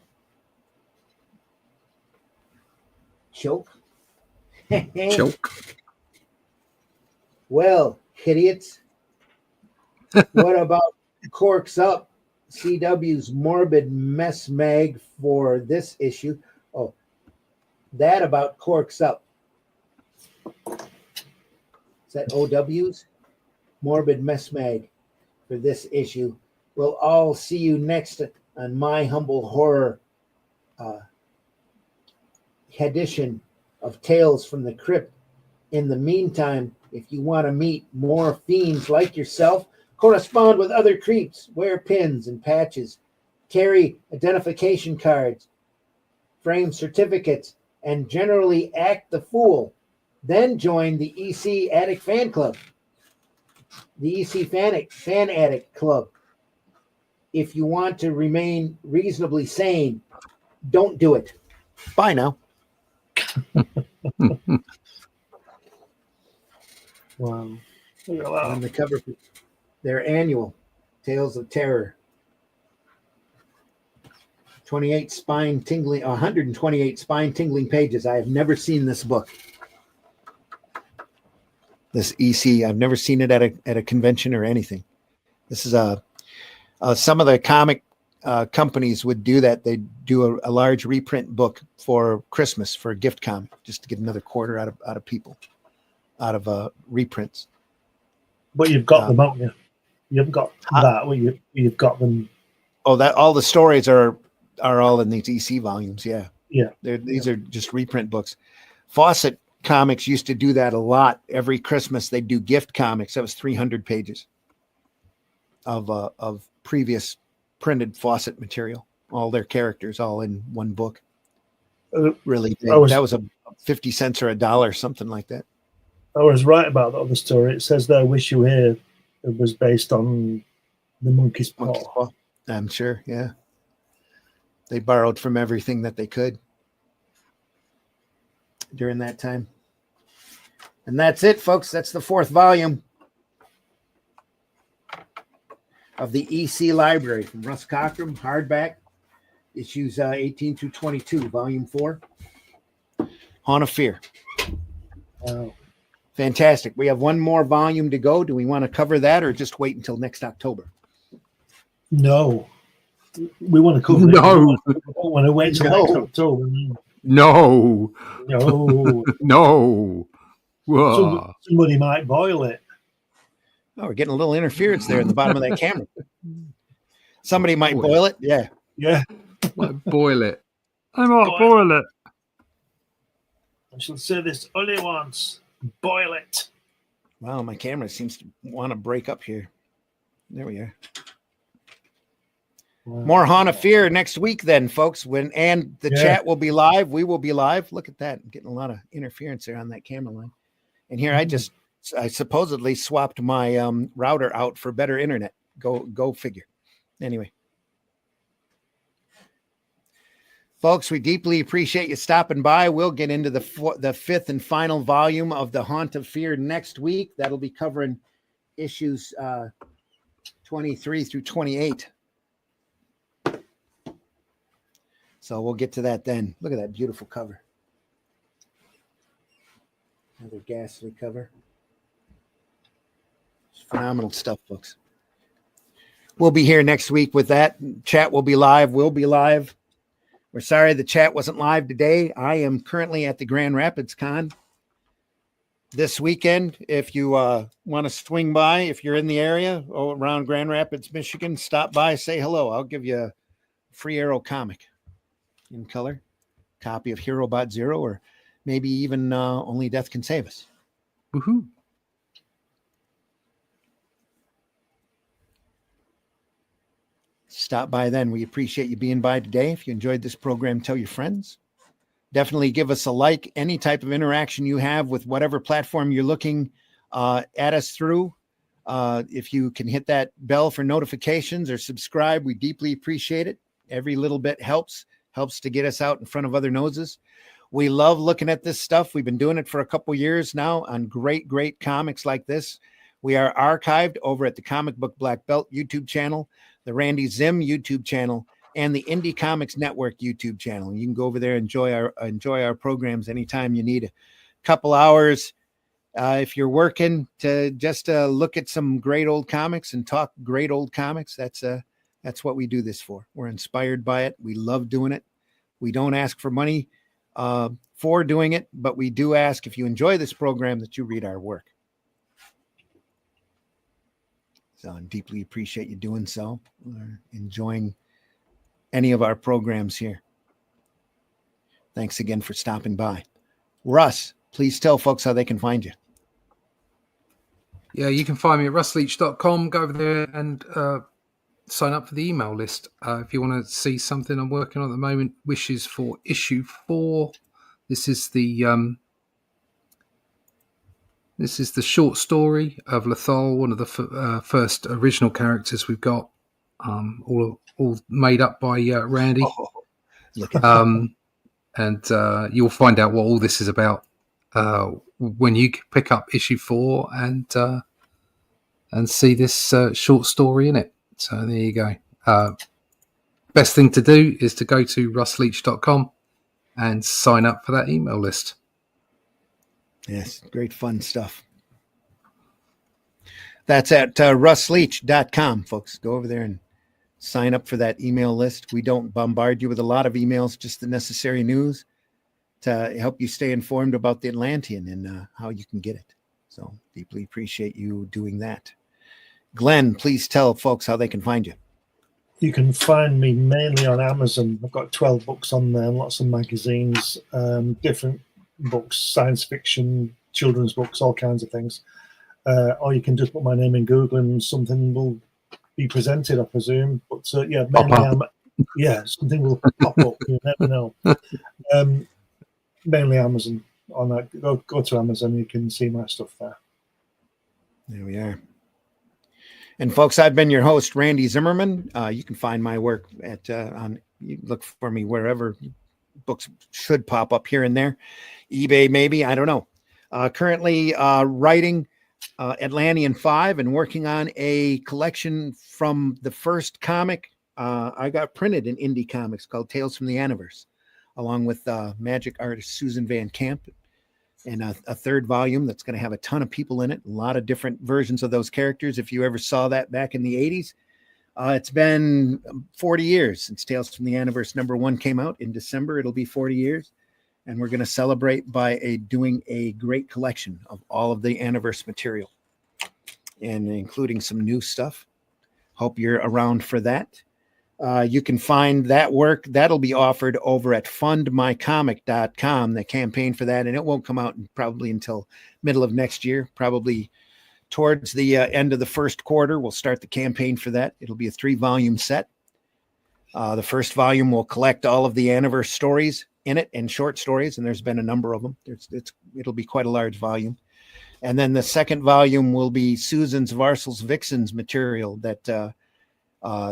Choke. Choke. Well, idiots, what about Corks Up, CW's morbid mess mag for this issue? Oh, that about Corks Up. Is that OW's? Morbid mess mag for this issue. We'll all see you next on My Humble Horror edition of Tales from the Crypt. In the meantime, if you want to meet more fiends like yourself, correspond with other creeps, wear pins and patches, carry identification cards, frame certificates, and generally act the fool, then join the EC Addict Fan Club, the EC Fan Addict Club. If you want to remain reasonably sane, don't do it. Bye now. Wow. Look at that. On the cover, their annual Tales of Terror. 128 spine tingling pages. I have never seen this book. This EC, I've never seen it at a convention or anything. This is some of the comic companies would do that. They do a large reprint book for Christmas for a gift comic, just to get another quarter out of people, out of reprints. But you've got them, haven't you? You've got that. Well, you've got them. Oh, that all the stories are all in these EC volumes. Yeah. Yeah. These are just reprint books. Fawcett Comics used to do that a lot. Every Christmas they'd do gift comics. That was 300 pages of previous printed Fawcett material. All their characters all in one book. Really big. That was a 50 cents or $1, something like that. I was right about the other story. It says there, "Wish You Here." It was based on the Monkey's Paw. I'm sure. Yeah. They borrowed from everything that they could during that time. And that's it, folks. That's the 4th volume of the EC Library from Russ Cockrum, hardback, issues 18 through 22, volume 4. Haunt of Fear. Wow. Fantastic. We have one more volume to go. Do we want to cover that or just wait until next October? No. We want to cover it. We don't want to wait until next October. No. No. No. Somebody might boil it. Oh, we're getting a little interference there at the bottom of that camera. Somebody might boil it. Yeah. Yeah. Boil it. I might boil it. I shall say this only once. Boil it. Wow, my camera seems to want to break up here. There we are. Wow. More Haunt of Fear next week then, folks. And the chat will be live. We will be live. Look at that. I'm getting a lot of interference there on that camera line. And here I supposedly swapped my router out for better internet. Go figure. Anyway. Folks, we deeply appreciate you stopping by. We'll get into the 5th and final volume of the Haunt of Fear next week. That'll be covering issues 23 through 28. So we'll get to that then. Look at that beautiful cover. Another ghastly cover. It's phenomenal stuff, folks. We'll be here next week with that. Chat will be live. We'll be live. We're sorry the chat wasn't live today. I am currently at the Grand Rapids Con this weekend. If you want to swing by, if you're in the area around Grand Rapids, Michigan, stop by, say hello. I'll give you a free Arrow comic in color, copy of Hero Bot Zero, or maybe even Only Death Can Save Us. Woohoo. Stop by then. We appreciate you being by today. If you enjoyed this program, tell your friends. Definitely give us a like. Any type of interaction you have with whatever platform you're looking at us through. If you can hit that bell for notifications or subscribe, we deeply appreciate it. Every little bit helps to get us out in front of other noses. We love looking at this stuff. We've been doing it for a couple years now on great comics like this. We are archived over at the Comic Book Black Belt YouTube channel, the Randy Zim YouTube channel, and the Indie Comics Network YouTube channel. You can go over there and enjoy our programs anytime you need a couple hours. If you're working to just look at some great old comics and talk great old comics, that's what we do this for. We're inspired by it. We love doing it. We don't ask for money for doing it, but we do ask, if you enjoy this program, that you read our work. So I deeply appreciate you doing so, or enjoying any of our programs here. Thanks again for stopping by. Russ, please tell folks how they can find you. Yeah, you can find me at russleach.com. Go over there and sign up for the email list. If you want to see something I'm working on at the moment, wishes for issue 4. This is the short story of Lethal, one of the first original characters we've got, all made up by Randy. Oh, look at that. And you'll find out what all this is about when you pick up issue 4 and see this short story in it. So there you go. Best thing to do is to go to russleach.com and sign up for that email list. Yes, great fun stuff. That's at russleach.com, folks. Go over there and sign up for that email list. We don't bombard you with a lot of emails, just the necessary news to help you stay informed about the Atlantean and how you can get it. So deeply appreciate you doing that. Glenn, please tell folks how they can find you. You can find me mainly on Amazon. I've got 12 books on there, lots of magazines, different books, science fiction, children's books, all kinds of things. Or you can just put my name in Google and something will be presented, I presume. But yeah, mainly something will pop up. You never know. Mainly Amazon. Go to Amazon. You can see my stuff there. There we are. And folks, I've been your host, Randy Zimmerman. You can find my work at you look for me wherever books should pop up here and there, eBay maybe, I don't know. Currently writing Atlantean 5 and working on a collection from the first comic I got printed in Indie Comics called Tales from the Aniverse, along with magic artist Susan Van Camp, and a third volume that's going to have a ton of people in it, a lot of different versions of those characters. If you ever saw that back in the 80s, it's been 40 years since Tales from the Aniverse #1 came out. In December, it'll be 40 years. And we're going to celebrate by doing a great collection of all of the Aniverse material, and including some new stuff. Hope you're around for that. You can find that work. That'll be offered over at fundmycomic.com, the campaign for that. And it won't come out probably until middle of next year, probably towards the end of the first quarter. We'll start the campaign for that. It'll be a 3-volume set. The first volume will collect all of the Aniverse stories in it and short stories. And there's been a number of them. It'll be quite a large volume. And then the second volume will be Susan's Varsel's Vixens material that,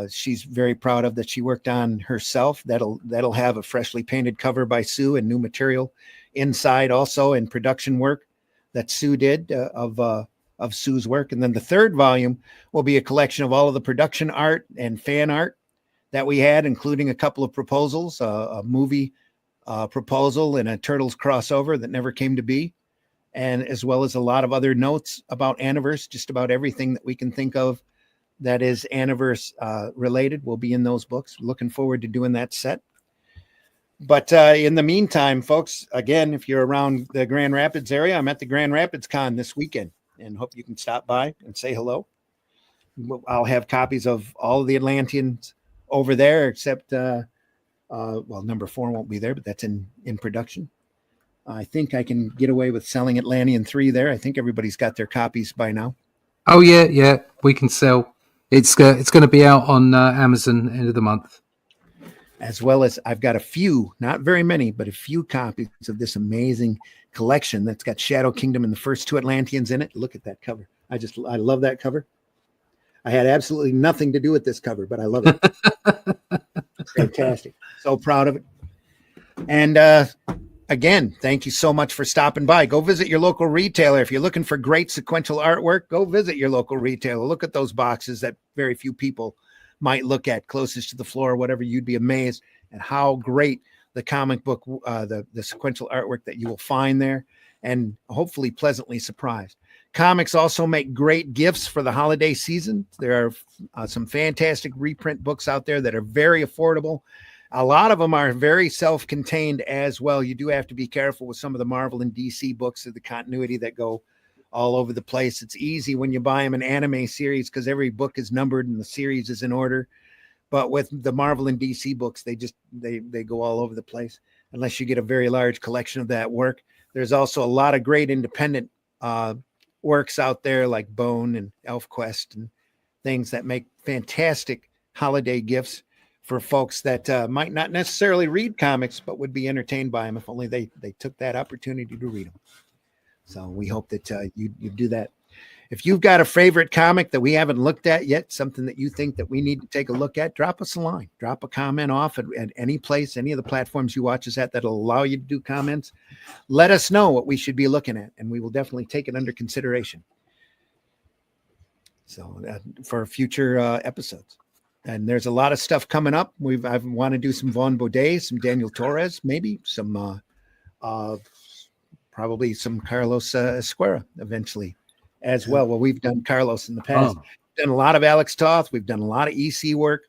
she's very proud of, that she worked on herself. That'll have a freshly painted cover by Sue and new material inside, also in production work that Sue did of Sue's work. And then the third volume will be a collection of all of the production art and fan art that we had, including a couple of proposals, a movie proposal and a Turtles crossover that never came to be, and as well as a lot of other notes about Aniverse. Just about everything that we can think of that is Aniverse related will be in those books. Looking forward to doing that set. But in the meantime, folks, again, if you're around the Grand Rapids area, I'm at the Grand Rapids Con this weekend, and hope you can stop by and say hello. I'll have copies of all of the Atlanteans over there, except number 4 won't be there, but that's in production. I think I can get away with selling Atlantean 3 there. I think everybody's got their copies by now. Oh yeah, we can sell. It's going to be out on Amazon end of the month. As well as I've got a few, not very many, but a few copies of this amazing collection that's got Shadow Kingdom and the first 2 Atlanteans in it. Look at that cover. I love that cover. I had absolutely nothing to do with this cover, but I love it. Fantastic. So proud of it. And again, thank you so much for stopping by. Go visit your local retailer. If you're looking for great sequential artwork, go visit your local retailer. Look at those boxes that very few people might look at closest to the floor or whatever. You'd be amazed at how great the comic book, the sequential artwork that you will find there, and hopefully pleasantly surprised. Comics also make great gifts for the holiday season. There are some fantastic reprint books out there that are very affordable. A lot of them are very self-contained as well. You do have to be careful with some of the Marvel and DC books of the continuity that go all over the place. It's easy when you buy them an anime series because every book is numbered and the series is in order. But with the Marvel and DC books, they go all over the place unless you get a very large collection of that work. There's also a lot of great independent works out there like Bone and ElfQuest and things that make fantastic holiday gifts for folks that might not necessarily read comics, but would be entertained by them if only they took that opportunity to read them. So we hope that you do that. If you've got a favorite comic that we haven't looked at yet, something that you think that we need to take a look at, drop us a line, drop a comment off at any place, any of the platforms you watch us at that'll allow you to do comments. Let us know what we should be looking at, and we will definitely take it under consideration. So for future episodes. And there's a lot of stuff coming up. I want to do some Vaughn Baudet, some Daniel Torres, maybe some probably some Carlos Esquera eventually as well. Well, we've done Carlos in the past. Done a lot of Alex Toth. We've done a lot of EC work,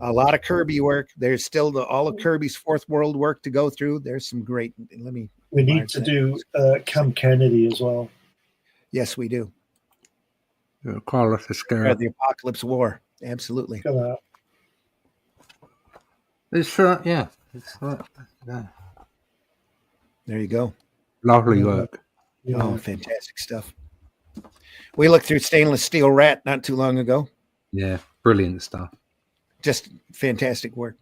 a lot of Kirby work. There's still all of Kirby's Fourth World work to go through. There's some great. We need to do Cam Kennedy as well. Yes, we do. Carlos Esquera. The Apocalypse War. Absolutely. It's yeah. There you go. Lovely work. Yeah. Oh, fantastic stuff. We looked through Stainless Steel Rat not too long ago. Yeah, brilliant stuff. Just fantastic work.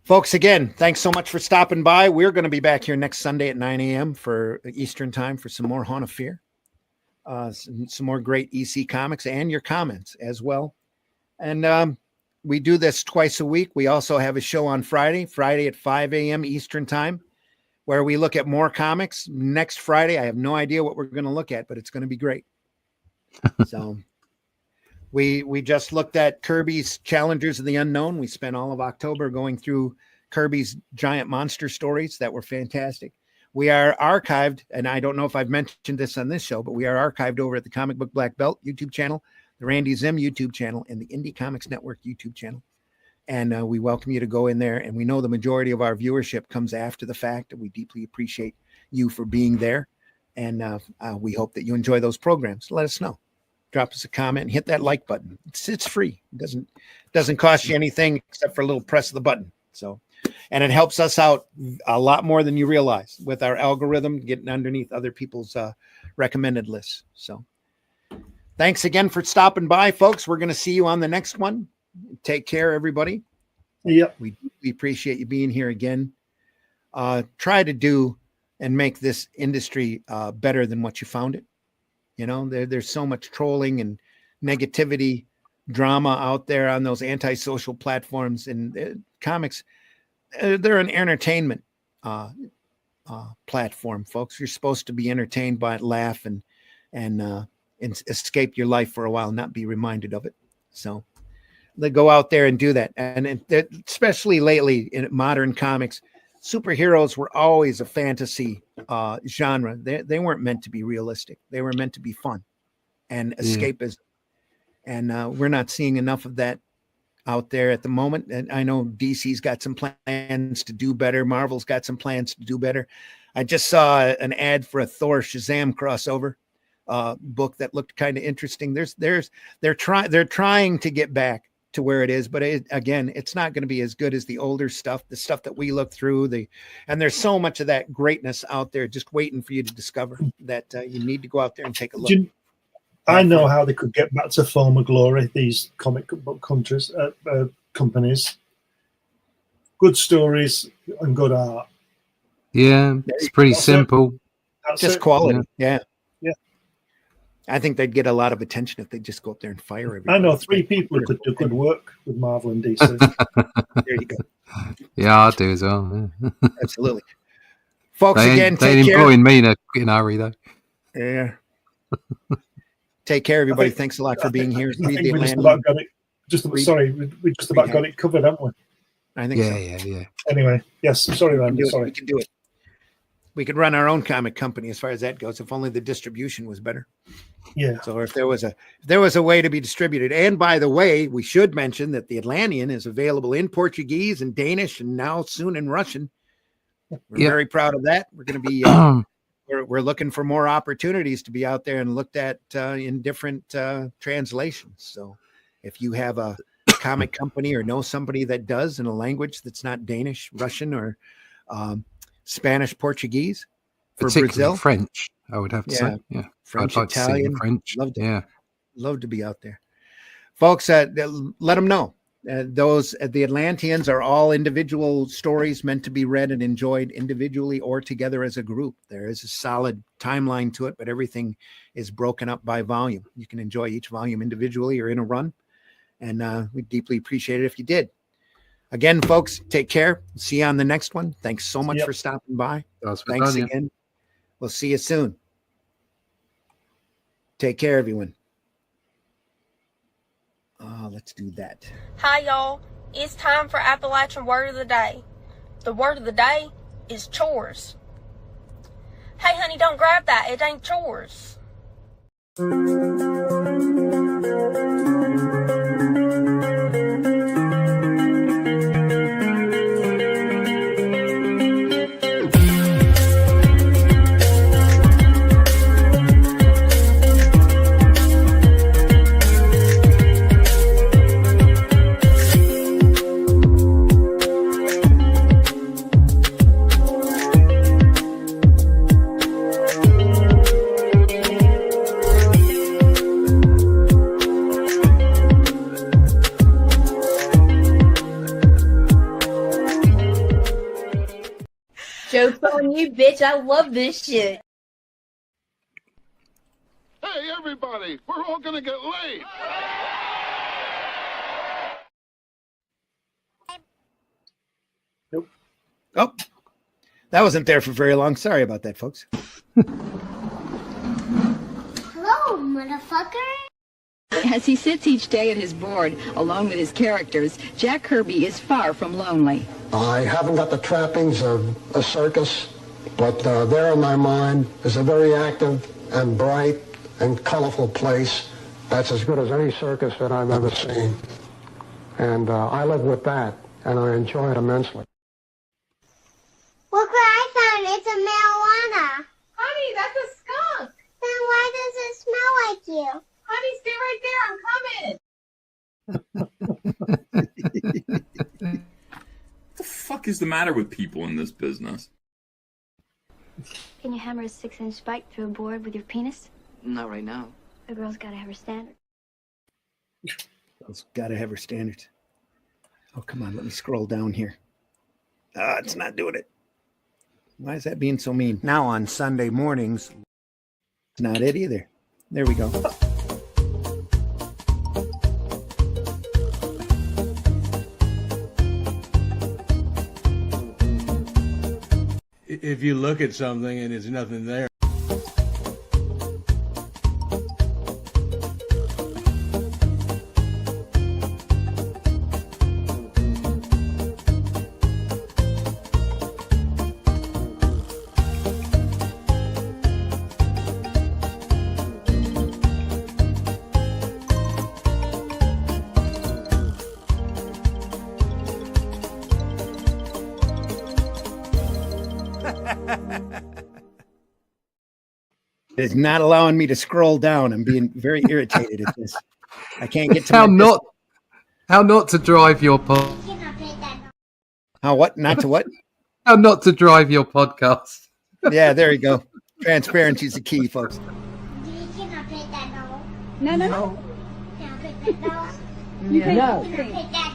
Folks, again, thanks so much for stopping by. We're going to be back here next Sunday at 9 a.m. for Eastern time for some more Haunt of Fear. Some more great EC comics and your comments as well. And we do this twice a week. We also have a show on Friday at 5 a.m. Eastern time, where we look at more comics. Next Friday, I have no idea what we're going to look at, but it's going to be great. So we just looked at Kirby's Challengers of the Unknown. We spent all of October going through Kirby's giant monster stories that were fantastic. We are archived, and I don't know if I've mentioned this on this show, but we are archived over at the Comic Book Black Belt YouTube channel, the Randy Zim YouTube channel, and the Indie Comics Network YouTube channel. And we welcome you to go in there. And we know the majority of our viewership comes after the fact, and we deeply appreciate you for being there. And we hope that you enjoy those programs. Let us know. Drop us a comment and hit that like button. It's free. It doesn't cost you anything except for a little press of the button. So, and it helps us out a lot more than you realize with our algorithm getting underneath other people's recommended lists. So thanks again for stopping by, folks. We're going to see you on the next one. Take care, everybody. Yep. We appreciate you being here again. Try to do and make this industry better than what you found it. You know, there's so much trolling and negativity, drama out there on those antisocial platforms, and comics. They're an entertainment platform, folks. You're supposed to be entertained by it, laugh, and escape your life for a while, not be reminded of it. So they go out there and do that. And especially lately in modern comics, superheroes were always a fantasy genre. They weren't meant to be realistic. They were meant to be fun and escapism. And we're not seeing enough of that out there at the moment. And I know DC's got some plans to do better. Marvel's got some plans to do better. I just saw an ad for a Thor Shazam crossover book that looked kind of interesting. They're trying to get back to where it is, but again, it's not going to be as good as the older stuff, the stuff that we look through. And there's so much of that greatness out there just waiting for you to discover that you need to go out there and take a look. I know how they could get back to former glory, these comic book companies. Good stories and good art. Yeah, it's pretty simple. Just quality. Yeah. Yeah. I think they'd get a lot of attention if they just go up there and fire everybody. I know 3 people who could do good work with Marvel and DC. There you go. Yeah, I do as well. Yeah. Absolutely. Folks, They again, ain't take care. employing me in a hurry, though. Yeah. Take care, everybody. Thanks a lot for being here. I think we just about got it. We just about got it covered, haven't we? I think so. Yeah. Anyway, yes. Sorry, Randy. Sorry. We can do it. We could run our own comic company as far as that goes. If only the distribution was better. Yeah. So if there was a way to be distributed, and by the way, we should mention that the Atlantean is available in Portuguese and Danish, and now soon in Russian. We're very proud of that. We're going to be we're looking for more opportunities to be out there and looked at in different translations. So if you have a comic company or know somebody that does in a language that's not Danish, Russian, or Spanish, Portuguese for Particularly Brazil, French, I would have to say. Yeah, French, I'd like Italian, to see French. love to be out there, folks. Let them know. Those the Atlanteans are all individual stories meant to be read and enjoyed individually or together as a group. There is a solid timeline to it, but everything is broken up by volume. You can enjoy each volume individually or in a run, and we'd deeply appreciate it if you did. Again, folks, take care. See you on the next one. Thanks so much for stopping by. Thanks again. We'll see you soon. Take care, everyone. Let's do that. Hi, y'all. It's time for Appalachian Word of the Day. The word of the day is chores. Hey, honey, don't grab that. It ain't chores. Joke's on you, bitch. I love this shit. Hey, everybody, we're all gonna get laid. Nope. Oh, that wasn't there for very long. Sorry about that, folks. Hello, motherfucker. As he sits each day at his board, alone with his characters, Jack Kirby is far from lonely. I haven't got the trappings of a circus, but there in my mind is a very active and bright and colorful place that's as good as any circus that I've ever seen. And I live with that, and I enjoy it immensely. Look what I found. It's a marijuana. Honey, that's a skunk. Then why does it smell like you? Honey, stay right there. I'm coming. What the fuck is the matter with people in this business? Can you hammer a 6-inch spike through a board with your penis? Not right now. A girl's gotta have her standard. Girl's gotta have her standards. Oh, come on. Let me scroll down here. It's not doing it. Why is that being so mean? Now on Sunday mornings, it's not it either. There we go. If you look at something and there's nothing there. It's not allowing me to scroll down. I'm being very irritated at this. I can't get to how not to drive your how what not to what how not to drive your podcast. Yeah, there you go. Transparency is the key, folks. No. No. Can I pick that doll? No. Can I pick that